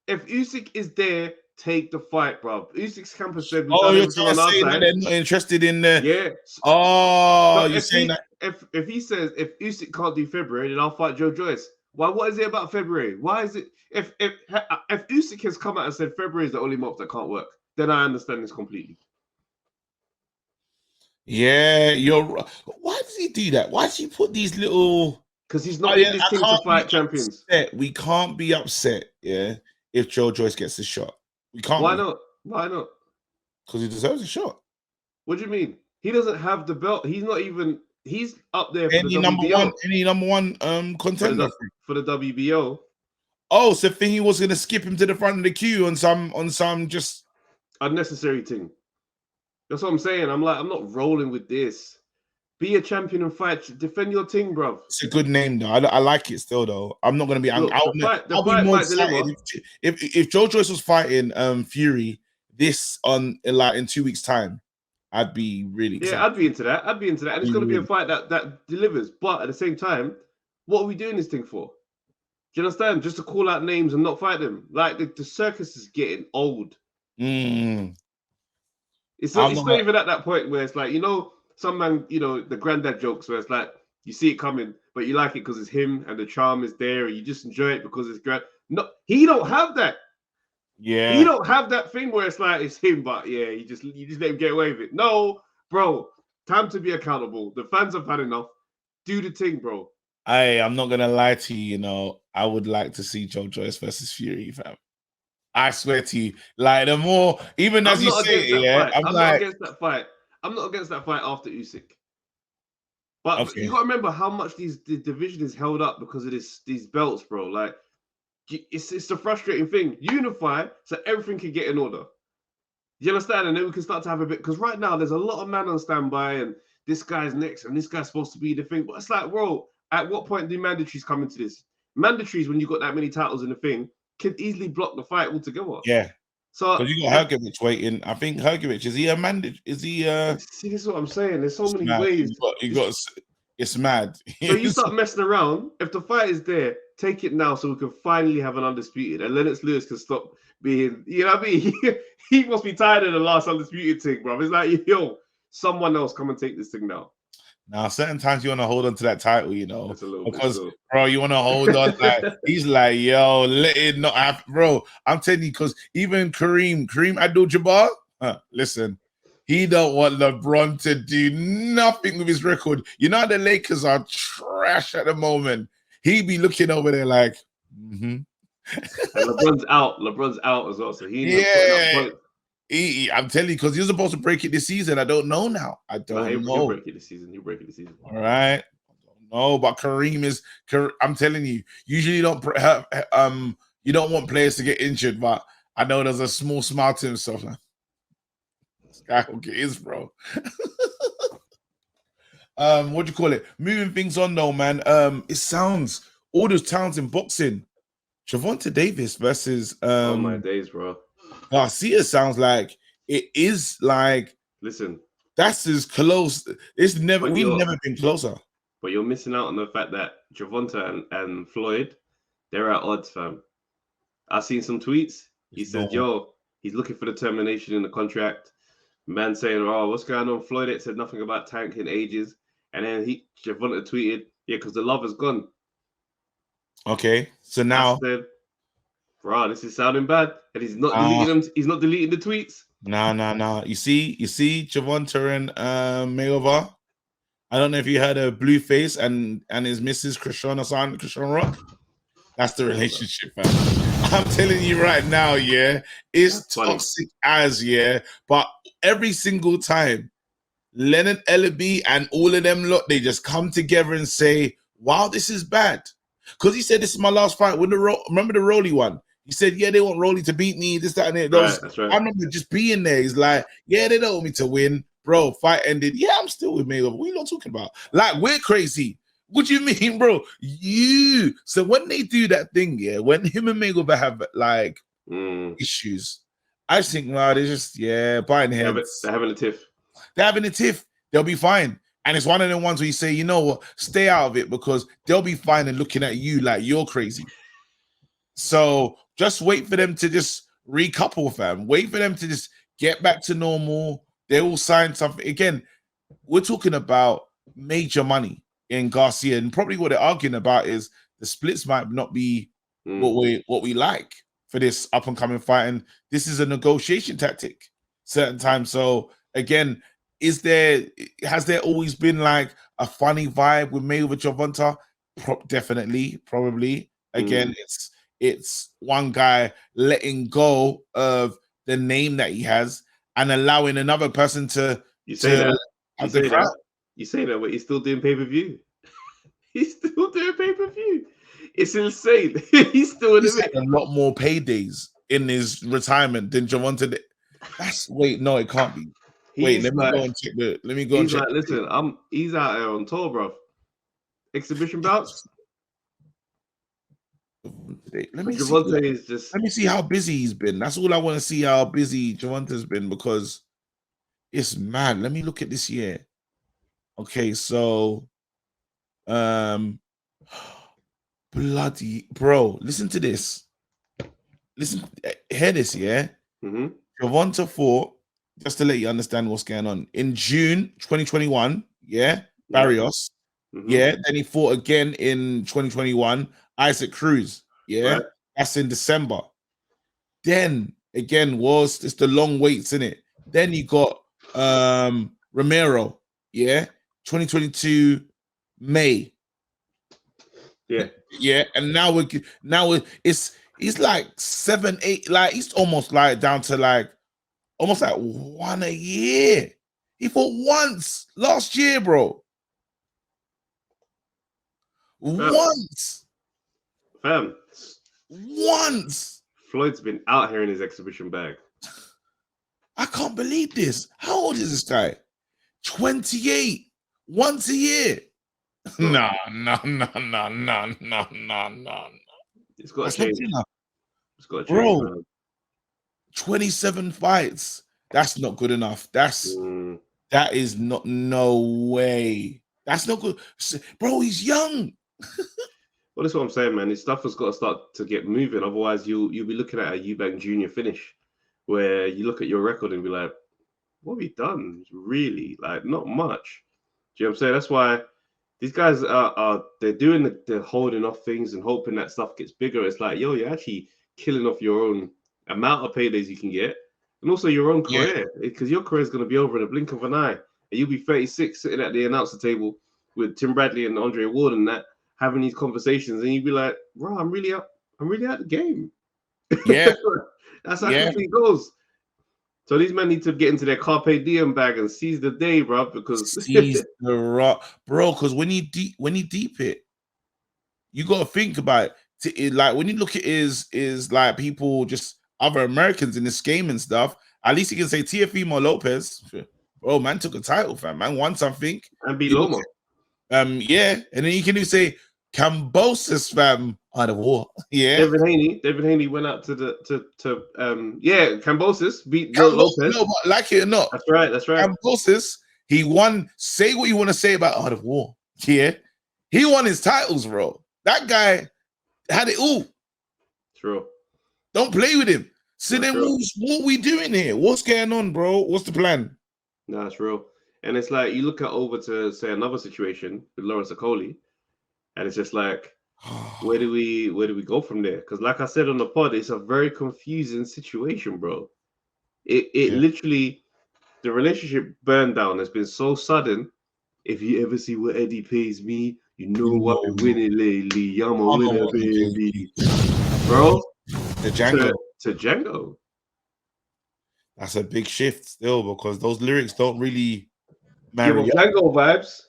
If Usyk is there, take the fight, bro. Usyk's campus said, you're saying that they're not interested in the. Yeah. Oh, you're saying that. If he says if Usyk can't do February, then I'll fight Joe Joyce. Why? What is it about February? Why is it if Usyk has come out and said February is the only month that can't work, then I understand this completely. Yeah, why does he do that? Why does he put these little? Because he's not in this team to fight champions. We can't be upset, if Joe Joyce gets a shot. We can't. Why not? Why not? Because he deserves a shot. What do you mean? He doesn't have the belt. He's not even. He's up there for any the WBO. Any number one contender for the WBO. Oh, so Thingy was gonna skip him to the front of the queue on some just unnecessary thing. That's what I'm saying. I'm not rolling with this. Be a champion and fight. Defend your team, bro. It's a good name, though. I like it still, though. I'm not gonna be. I'll be more excited if Joe Joyce was fighting Fury in 2 weeks' time. I'd be really excited. Yeah, I'd be into that. And it's gonna be a fight that delivers. But at the same time, what are we doing this thing for? Do you understand? Just to call out names and not fight them. Like the circus is getting old. It's not even at that point where it's like, some man, the granddad jokes where it's like, you see it coming, but you like it because it's him and the charm is there and you just enjoy it because it's grand. No, he don't have that. Yeah. He don't have that thing where it's like, it's him, but yeah, you just let him get away with it. No, bro, time to be accountable. The fans have had enough. Do the thing, bro. I'm not going to lie to you, I would like to see Joe Joyce versus Fury, fam. I swear to you, like the more, even as you say it, I'm not against that fight. I'm not against that fight after Usyk. But you got to remember how much the division is held up because of these belts, bro. Like, it's the frustrating thing. Unify so everything can get in order. You understand? And then we can start to have a bit, because right now there's a lot of man on standby and this guy's next and this guy's supposed to be the thing. But it's like, bro, at what point do mandatories come into this? Mandatories, when you got that many titles in the thing, can easily block the fight altogether. Yeah. So because you got Hergovich waiting. I think Hergovich, is he a mandate? Is he See, this is what I'm saying. There's so many ways. It's mad. So you start messing around. If the fight is there, take it now so we can finally have an undisputed. And Lennox Lewis can stop being, you know what I mean? He must be tired of the last undisputed thing, bro. It's like, yo, someone else come and take this thing now. Now, certain times you want to hold on to that title, because, bro, you want to hold on. Like, he's like, yo, let it not happen, bro. I'm telling you, because even Kareem Abdul-Jabbar, listen, he don't want LeBron to do nothing with his record. The Lakers are trash at the moment. He be looking over there like, And LeBron's out as well, so I'm telling you, because you're supposed to break it this season. I don't know now. I don't know. He'll break it this season. All right. No, but Kareem I'm telling you, usually you don't want players to get injured, but I know there's a small smile to himself. This guy is, bro. What do you call it? Moving things on though, man. It sounds all those talents in boxing. Gervonta Davis versus oh my days, bro. Garcia sounds like it is like. Listen, that's as close. We've never been closer. But you're missing out on the fact that Gervonta and Floyd, they're at odds, fam. I've seen some tweets. He said, yo, he's looking for the termination in the contract. Man saying, oh, what's going on? Floyd said nothing about Tank in ages. And then Gervonta tweeted, yeah, because the love is gone. Okay, so now, bro, this is sounding bad, and he's not deleting them. He's not deleting the tweets. No. You see, Gervonta and Mayweather. I don't know if you heard of Blueface and his Mrs. Krishan Rock. That's the relationship, fam. I'm telling you right now, it's toxic but every single time, Leonard Ellaby and all of them lot, they just come together and say, wow, this is bad. Because he said, this is my last fight. Remember the Rolly one? He said, yeah, they want Rolly to beat me, this, that, and it. That's right. I remember just being there. He's like, yeah, they don't want me to win. Bro, fight ended. Yeah, I'm still with Mayweather. What are you not talking about? Like, we're crazy. What do you mean, bro? So when they do that thing, yeah, when him and Mayweather have like issues, I just think, no, they're just, buying heads. They're having a tiff. They're having a tiff. They'll be fine. And it's one of them ones where you say, you know what, stay out of it, because they'll be fine and looking at you like you're crazy. So just wait for them to just recouple, fam. Wait for them to just get back to normal. They will sign something. Again, we're talking about major money in Garcia, and probably what they're arguing about is the splits might not be what we like for this up and coming fight, and this is a negotiation tactic certain times. So again, has there always been like a funny vibe with Mayweather Gervonta? Definitely, probably. Again, it's one guy letting go of the name that he has and allowing another person to say that, but he's still doing pay-per-view. He's still doing pay-per-view. It's insane. He's still in it. A lot more paydays in his retirement than Gervonta did. Wait, no, it can't be. Wait, let me go and check. Listen, he's out there on tour, bro. Exhibition bouts. Let me see how busy he's been. That's all I want to see, how busy Gervonta's been, because it's mad. Let me look at this year. Okay, so bloody bro, listen to this. Hear this, yeah? Gervonta fought, just to let you understand what's going on, in June 2021, Barrios. Then he fought again in 2021, Isaac Cruz. That's in December. Then again it's the long waits, in it. Then you got Romero, 2022 May. And now he's like 7, 8, like he's almost like down to like almost like one a year. He fought once last year, bro. Once. Fam. Once. Floyd's been out here in his exhibition bag. I can't believe this. How old is this guy? 28. Once a year. No. It's got to change. It's got to change, bro. 27 fights. That's not good enough. That is not, no way. That's not good. Bro, he's young. Well, that's what I'm saying, man. This stuff has got to start to get moving. Otherwise, you'll be looking at a Eubank Jr. finish where you look at your record and be like, what have you done? Really? Like, not much. Do you know what I'm saying? That's why these guys they're doing they're holding off things and hoping that stuff gets bigger. It's like, yo, you're actually killing off your own amount of paydays you can get, and also your own career, because your career is going to be over in a blink of an eye, and you'll be 36 sitting at the announcer table with Tim Bradley and Andre Ward and that, having these conversations, and you'd be like, bro, I'm really out the game. Yeah. That's how it goes. So these men need to get into their carpe diem bag and seize the day, bro, because seize the rock, bro. Because when you deep it, you got to think about it. Like when you look at is like people, just other Americans in this game and stuff. At least you can say Teofimo Lopez, bro, man took a title, fam. Man won something and beat Loma. And then you can even say Cambosis, fam, out of war. David Haney went out to Cambosis beat Lopez. No, but like it or not, that's right. Cambosis, he won. Say what you want to say about Art of War. He won his titles, bro. That guy had it all. True. Don't play with him. So then what we doing here? What's going on, bro? What's the plan? No, that's real. And it's like you look at over to say another situation with Lawrence Sokolil, and it's just like, where do we go from there? Because like I said on the pod, it's a very confusing situation, bro. It literally, the relationship burn down has been so sudden. If you ever see what Eddie pays me, you know what been winning lately. I'm a winner, baby. Bro, to Django. To Django. That's a big shift still, because those lyrics don't really marry up. Django vibes.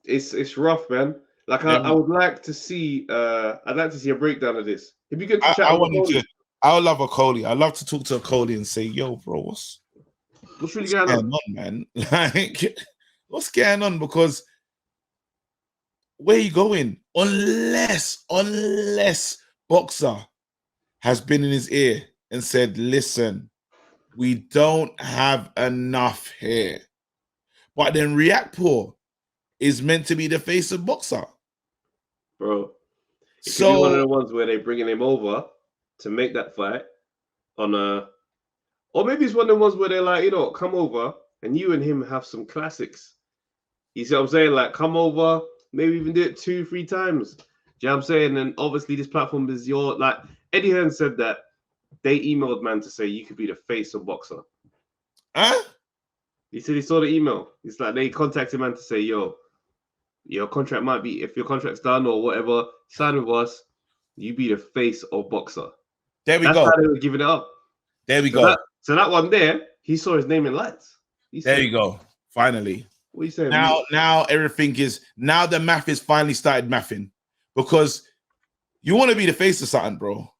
It's rough, man. Like I would like to see. I'd like to see a breakdown of this. If you get to chat, I would love a Coley. I'd love to talk to a Coley and say, "Yo, bro, what's really going on, man? Like, what's going on? Because where are you going? Unless Boxer has been in his ear and said, listen, we don't have enough here. But then Reactpour is meant to be the face of Boxer. Bro, it could be one of the ones where they're bringing him over to make that fight on a... Or maybe it's one of the ones where they're like, you know, come over and you and him have some classics. You see what I'm saying? Like, come over, maybe even do it 2-3 times. Do you know what I'm saying? And obviously this platform is your... Like, Eddie Hearn said that they emailed man to say you could be the face of Boxer. Huh? He said he saw the email. It's like they contacted man to say, yo, your contract might be... If your contract's done or whatever, sign with us, you be the face of Boxer. There we That's go. How they were giving it up. There we go. So that one there, he saw his name in lights. There you go. Finally. What are you saying? Now everything is... Now the math is finally started mathing. Because you want to be the face of something, bro.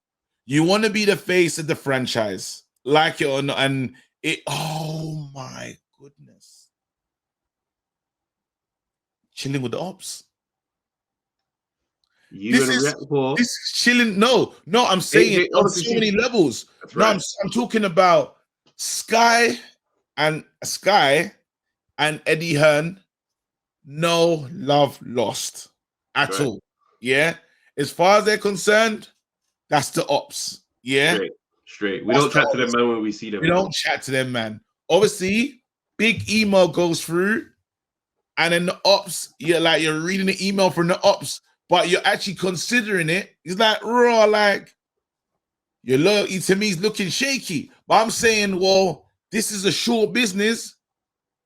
You want to be the face of the franchise. Like it or not. And it... Oh, my goodness. Chilling with the ops. This is chilling. No, I'm saying on so many levels. Right. No, I'm talking about Sky and Eddie Hearn. No love lost at all. Yeah, as far as they're concerned, that's the ops. Yeah, straight. We don't chat to them, man, when we see them. We don't chat to them, man. Obviously, big email goes through, and then the ops. You're reading the email from the ops. But you're actually considering it. It's like, raw, like, your loyalty to me is looking shaky. But I'm saying, well, this is a short business.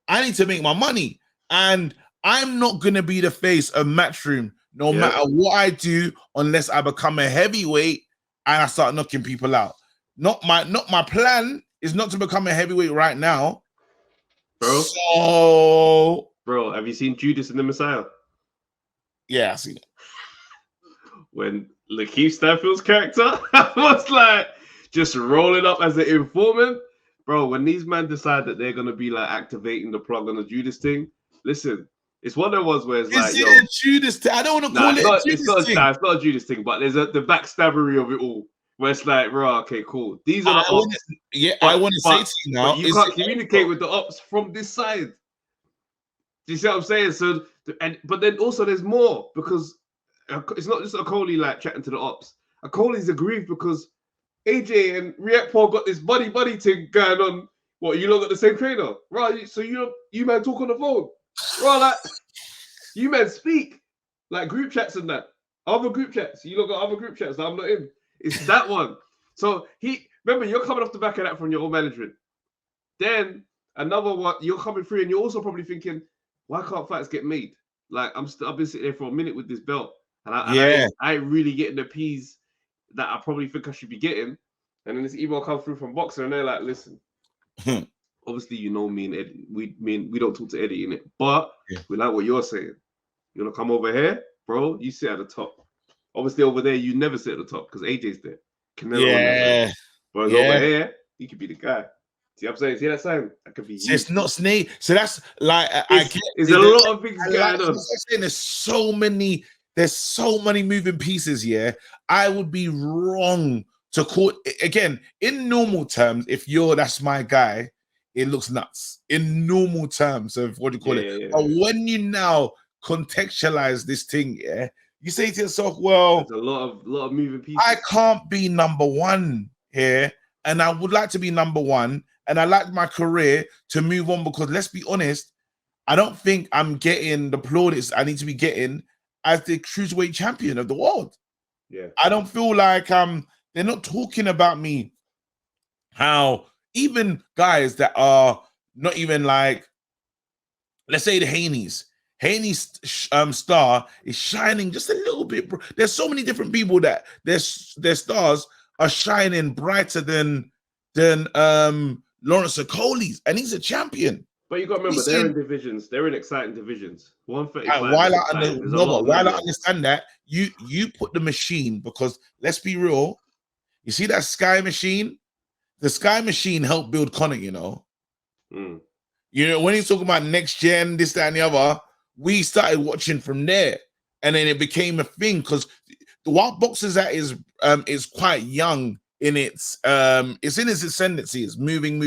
I need to make my money. And I'm not going to be the face of Matchroom no matter what I do unless I become a heavyweight and I start knocking people out. Not my plan is not to become a heavyweight right now. Bro. So... Bro, have you seen Judas and the Messiah? Yeah, I've seen it. When Lakeith Stanfield's character was like just rolling up as an informant, bro. When these men decide that they're gonna be like activating the plug on the Judas thing, listen, it's one of the ones where it's like, yo, a Judas thing? I don't want to call it a Judas thing. It's not a Judas thing, but there's the backstabbery of it all, where it's like, bro, okay, cool. These are the ops. I want to say to you now, you can't communicate with the ops from this side. Do you see what I'm saying? So, but then also there's more because. It's not just Sokolil like chatting to the ops. Sokolil's aggrieved because AJ and Reactpour got this buddy thing going on. What, you lot got the same trainer? Right, so you man talk on the phone. Right, like, you man speak. Like group chats and that. Other group chats. You lot got other group chats that I'm not in. It's that one. So remember, you're coming off the back of that from your own management. Then another one, you're coming through and you're also probably thinking, why can't fights get made? Like, I've been sitting there for a minute with this belt. And I ain't really getting the P's that I probably think I should be getting. And then this email comes through from Boxer, and they're like, listen, obviously, you know me and Eddie. We don't talk to Eddie in it, but we like what you're saying. You want to come over here, bro? You sit at the top. Obviously, over there, you never sit at the top because AJ's there. But over here, you could be the guy. See what I'm saying? See that sign? That could be you. It's not Snake. So that's like, there's a lot of things going on. There's so many moving pieces here. I would be wrong to call again in normal terms. If that's my guy, it looks nuts in normal terms of what do you call it. But when you now contextualize this thing, you say to yourself, "Well, there's a lot of moving pieces. I can't be number one here, and I would like to be number one, and I like my career to move on because let's be honest, I don't think I'm getting the plaudits I need to be getting." As the cruiserweight champion of the world. Yeah. I don't feel like they're not talking about me. How even guys that are not even like, let's say the Haney's star is shining just a little bit, bro. There's so many different people that their stars are shining brighter than Lawrence Sokolil's, and he's a champion. But you got to remember, they're in divisions. They're in exciting divisions. 135. While I understand that, you put the machine, because let's be real. You see that Sky machine? The Sky machine helped build Connor. You know. You know, when he's talking about next gen, this, that, and the other, we started watching from there, and then it became a thing because the Wild Boxers that is quite young in its in its ascendancy. It's moving,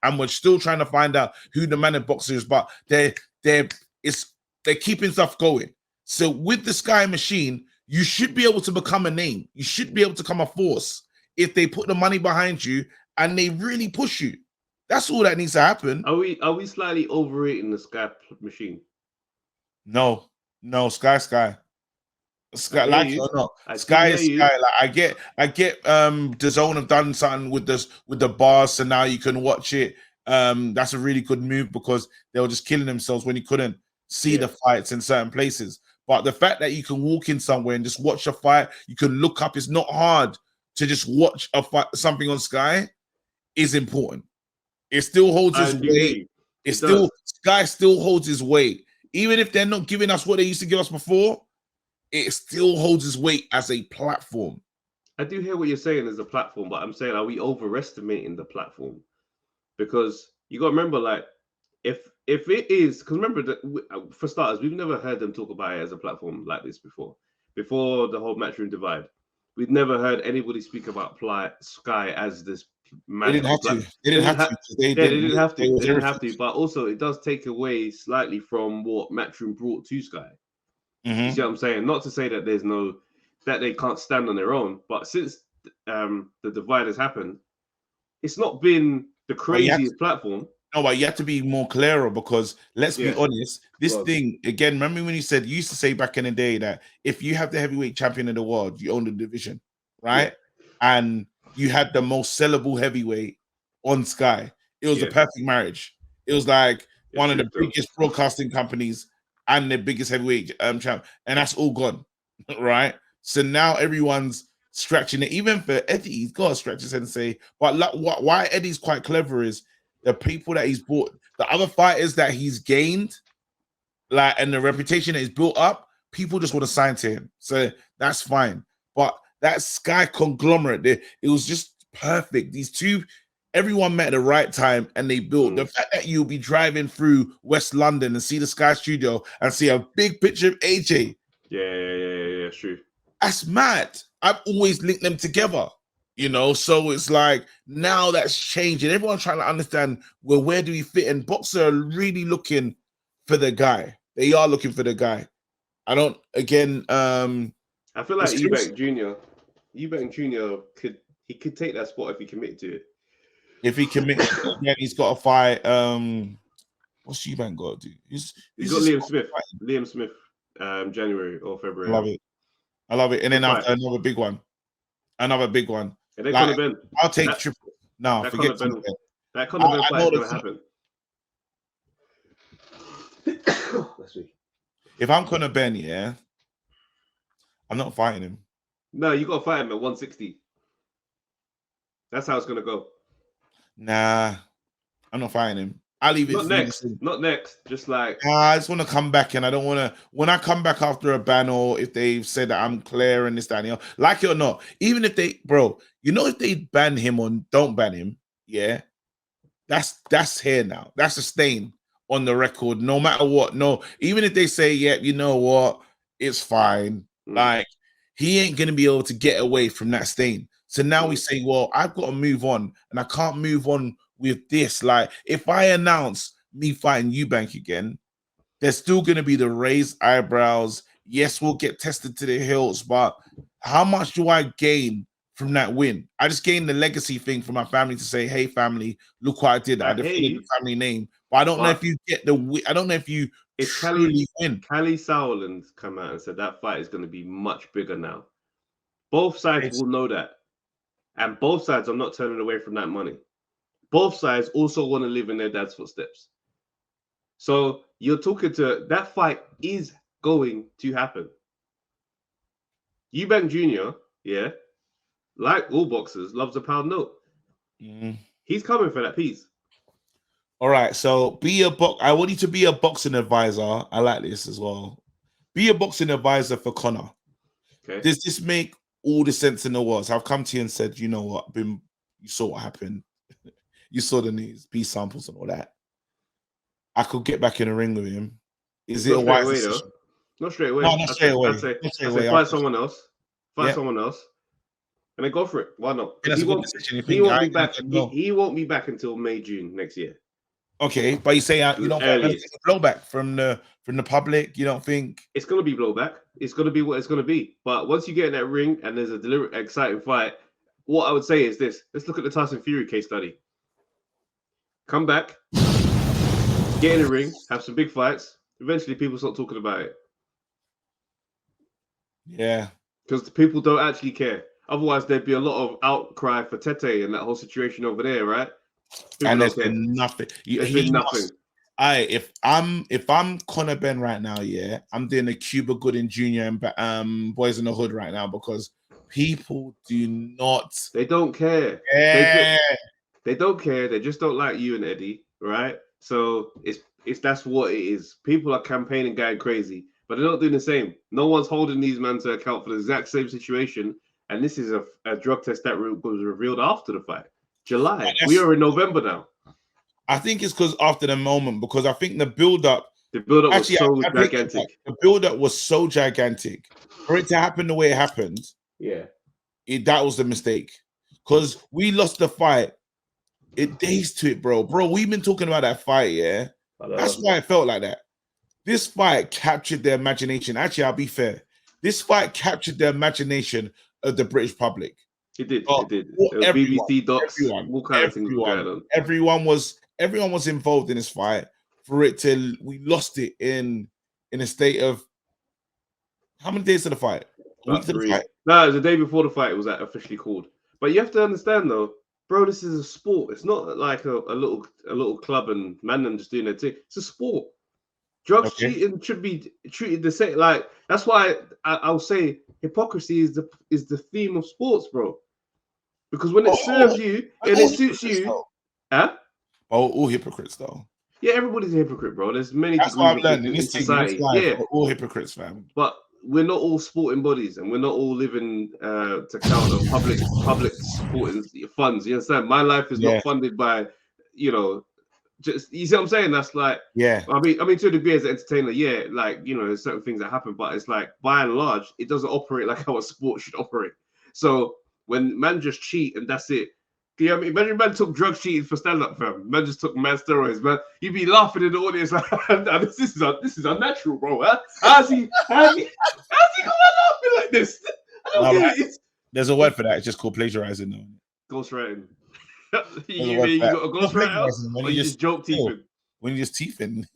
and we're still trying to find out who the man of boxer is, but they're keeping stuff going. So with the Sky machine, you should be able to become a name. You should be able to become a force if they put the money behind you and they really push you. That's all that needs to happen. Are we slightly overrating the Sky machine? No, Sky. Like it or not, Sky is Sky. Like I get the Zone have done something with the bars, so now you can watch it. That's a really good move because they were just killing themselves when you couldn't see the fights in certain places. But the fact that you can walk in somewhere and just watch a fight, you can look up. It's not hard to just watch a fight, something on Sky, is important. It still holds its weight. Sky still holds its weight, even if they're not giving us what they used to give us before. It still holds its weight as a platform. I do hear what you're saying as a platform, but I'm saying, are we overestimating the platform? Because you got to remember, like, if it is, because remember that for starters, we've never heard them talk about it as a platform like this before. Before the whole Matchroom divide, we've never heard anybody speak about Sky as this. They didn't have to. They didn't have to. But also, it does take away slightly from what Matchroom brought to Sky. You see what I'm saying? Not to say that that they can't stand on their own, but since the divide has happened, it's not been the craziest platform. No, but you have to be more clearer because let's be honest. This thing again. Remember when you used to say back in the day that if you have the heavyweight champion of the world, you own the division, right? And you had the most sellable heavyweight on Sky. It was a perfect marriage. It was like one of the biggest broadcasting companies and the biggest heavyweight champ, and that's all gone, right? So now everyone's scratching it. Even for Eddie, he's got to scratch his head and say, but why Eddie's quite clever is the people that he's bought, the other fighters that he's gained, like, and the reputation that he's built up, people just want to sign to him. So that's fine. But that Sky conglomerate, it was just perfect. These two, everyone met at the right time and they built. The fact that you'll be driving through West London and see the Sky studio and see a big picture of AJ. Yeah, true. That's mad. I've always linked them together, you know. So it's like now that's changing. Everyone's trying to understand, well, where do we fit? And Boxer are really looking for the guy. They are looking for the guy. I feel like Eubank Jr. could take that spot if he committed to it. If he commits, again, he's got to fight. What's Eubank got to do? He's got Liam Smith, January or February. I love it. And then after another big one. And then Conor Ben. I'll take triple. No, forget Conor Ben. That Conor Ben fight is going to happen. Let's see. If I'm Conor Ben, yeah, I'm not fighting him. No, you got to fight him at 160. That's how it's going to go. Nah, I'm not fighting him. I'll leave it. Not next. Just like I just want to come back, and I don't want to. When I come back after a ban, or if they've said that I'm clear and this, that, and the other, like it or not, even if they, if they ban him or don't ban him, yeah, that's here now. That's a stain on the record, no matter what. No, even if they say, yeah, you know what, it's fine. Like he ain't gonna be able to get away from that stain. So now we say, well, I've got to move on, and I can't move on with this. Like, if I announce me fighting Eubank again, there's still going to be the raised eyebrows. Yes, we'll get tested to the hills, but how much do I gain from that win? I just gained the legacy thing for my family to say, hey, family, look what I did. I defeated the family name. But I don't know if you get the I don't know if you truly win. Callie Sauerland come out and said that fight is going to be much bigger now. Both sides will know that. And both sides are not turning away from that money. Both sides also want to live in their dad's footsteps. So you're talking to that fight is going to happen. Eubank Jr., yeah, like all boxers, loves a pound note. He's coming for that piece. All right, so I want you to be a boxing advisor. I like this as well. Be a boxing advisor for Connor. Okay. Does this make all the sense in the world? So I've come to you and said, you know what, you saw what happened. You saw the news, B samples and all that. I could get back in the ring with him. Is it a wise decision? Not straight away. No, not straight away. I'd say find someone else. Find someone else. And then go for it. Why not? That's a good decision. He won't be back. He won't be back until May, June next year. Okay, but you say you don't think blowback from the public? You don't think it's gonna be blowback? It's gonna be what it's gonna be. But once you get in that ring and there's a deliberate, exciting fight, what I would say is this: let's look at the Tyson Fury case study. Come back, get in the ring, have some big fights. Eventually, people start talking about it. Yeah, because people don't actually care. Otherwise, there'd be a lot of outcry for Tete and that whole situation over there, right? People and there's been nothing. There's been nothing. If I'm Conor Ben right now, yeah, I'm doing a Cuba Gooding Jr. and Boys in the Hood right now because people do not. They don't care. Yeah. They don't care. They just don't like you and Eddie, right? So it's that's what it is. People are campaigning, going crazy, but they're not doing the same. No one's holding these men to account for the exact same situation. And this is a drug test that was revealed after the fight. July. We are in November now. I think it's because after the moment, because I think the build-up was so gigantic. The build-up was so gigantic. For it to happen the way it happened, that was the mistake. Because we lost the fight. It days to it, bro. Bro, we've been talking about that fight, yeah? That's why it felt like that. This fight captured their imagination. Actually, I'll be fair. This fight captured their imagination of the British public. It did. It did. BBC docs, all kind of things going on. Everyone was involved in this fight. For it to, we lost it in a state of how many days to the fight? A week to the fight? No, it was the day before the fight. It was officially called. But you have to understand, though, bro. This is a sport. It's not like a little club and man them just doing their thing. It's a sport. Drugs cheating should be treated the same. Like that's why I'll say hypocrisy is the theme of sports, bro. Because when it serves you and it suits you, all hypocrites though. Yeah, everybody's a hypocrite, bro. There's many. That's what I've learned in this society. Yeah, all hypocrites, fam. But we're not all sporting bodies, and we're not all living to count on public supporting funds. You understand? My life is not funded by, just you see what I'm saying? That's like, I mean, to a degree as an entertainer, like there's certain things that happen, but it's like by and large, it doesn't operate like how a sport should operate. So when man just cheat and that's it, you know what I mean? Imagine man took drugs cheating for stand-up, fam. Man just took mad steroids, man. You'd be laughing in the audience like, this is unnatural, bro. Huh? How's he going laughing like this? There's a word for that. It's just called plagiarizing, though. Ghostwriting. you got a ghostwriter, or you just joke teething? When you just teething.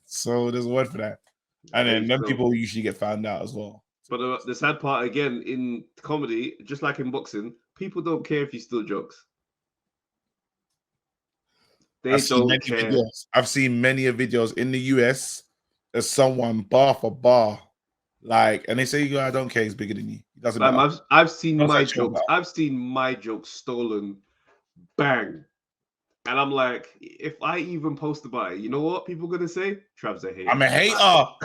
So there's a word for that. And then people usually get found out as well. But the sad part, again, in comedy, just like in boxing, people don't care if you steal jokes. They don't care. I've seen many videos in the US of someone bar for bar, and they say, I don't care, he's bigger than you. It doesn't matter. I've seen my jokes. I've seen my jokes stolen. Bang. And I'm like, if I even post about it, you know what people are gonna say? Trav's a hater. I'm a hater. So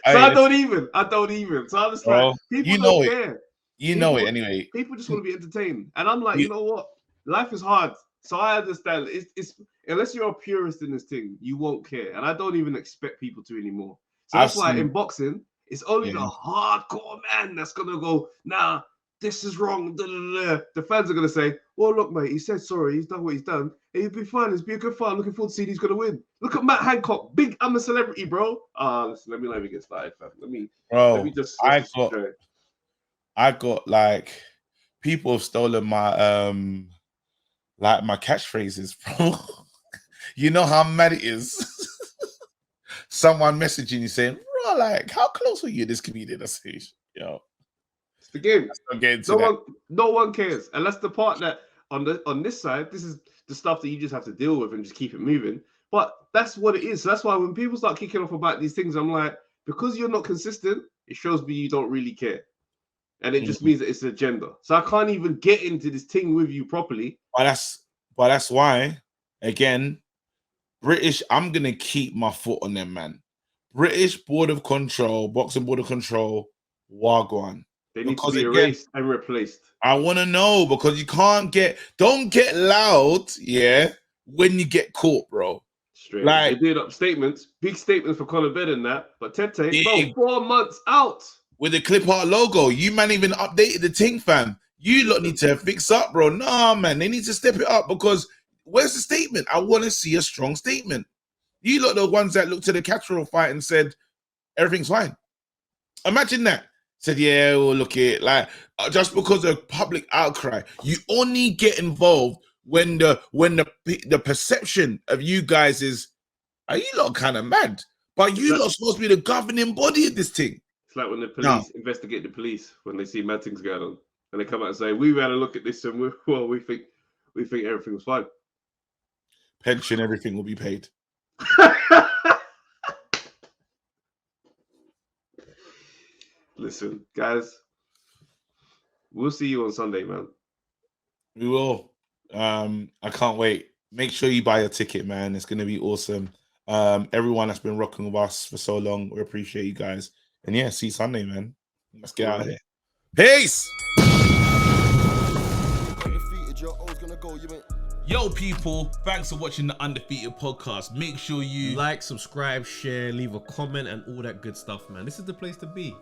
I don't even. So I'm just like, people don't care. You know it anyway. People just want to be entertained. And I'm like, you know what? Life is hard. So I understand. It's unless you're a purist in this thing, you won't care. And I don't even expect people to anymore. So that's why in boxing, it's only the hardcore man that's gonna go, nah, this is wrong. The fans are gonna say, well, look, mate, he said sorry, he's done what he's done. It'll be fun. It's be a good fight. Looking forward to seeing he's gonna win. Look at Matt Hancock, I'm a celebrity, bro. Listen, let me get started, fam. Let me just. I got like people have stolen my my catchphrases, bro. You know how mad it is. Someone messaging you saying, bro, like, how close are you to this comedian? I say, it's the game. No one cares. And that's the part that on this side, this is the stuff that you just have to deal with and just keep it moving. But that's what it is. So that's why when people start kicking off about these things, I'm like, because you're not consistent, it shows me you don't really care. And it just means that it's an agenda. So I can't even get into this thing with you properly. But that's why, again, British, I'm gonna keep my foot on them, man. British Board of Control, Boxing Board of Control, Wagwan. They need Because to be erased and replaced. I want to know, because you don't get loud, when you get caught, bro. Straight. They did up statements, big statements for Conor Bedard and that, but Tete, bro, 4 months out. With the Clip Art logo, you man even updated the thing, fam. You lot need to fix up, bro. Nah, man, they need to step it up, because where's the statement? I want to see a strong statement. You lot the ones that looked to the Catterall fight and said everything's fine. Imagine that. Said, yeah, we'll look at it. Like, just because of public outcry, you only get involved when the perception of you guys is, are you lot kind of mad? But you lot supposed to be the governing body of this thing. It's like when the police investigate the police when they see mad things going on, and they come out and say, "We ran a look at this, and we think everything was fine." Pension, everything will be paid. Listen, guys, we'll see you on Sunday, man. We will. I can't wait. Make sure you buy a ticket, man. It's gonna be awesome. Everyone that's been rocking with us for so long, we appreciate you guys. And yeah, see you Sunday, man. Let's get out of here. Peace. Yo, people, thanks for watching the Undefeated podcast. Make sure you like, subscribe, share, leave a comment, and all that good stuff, man. This is the place to be.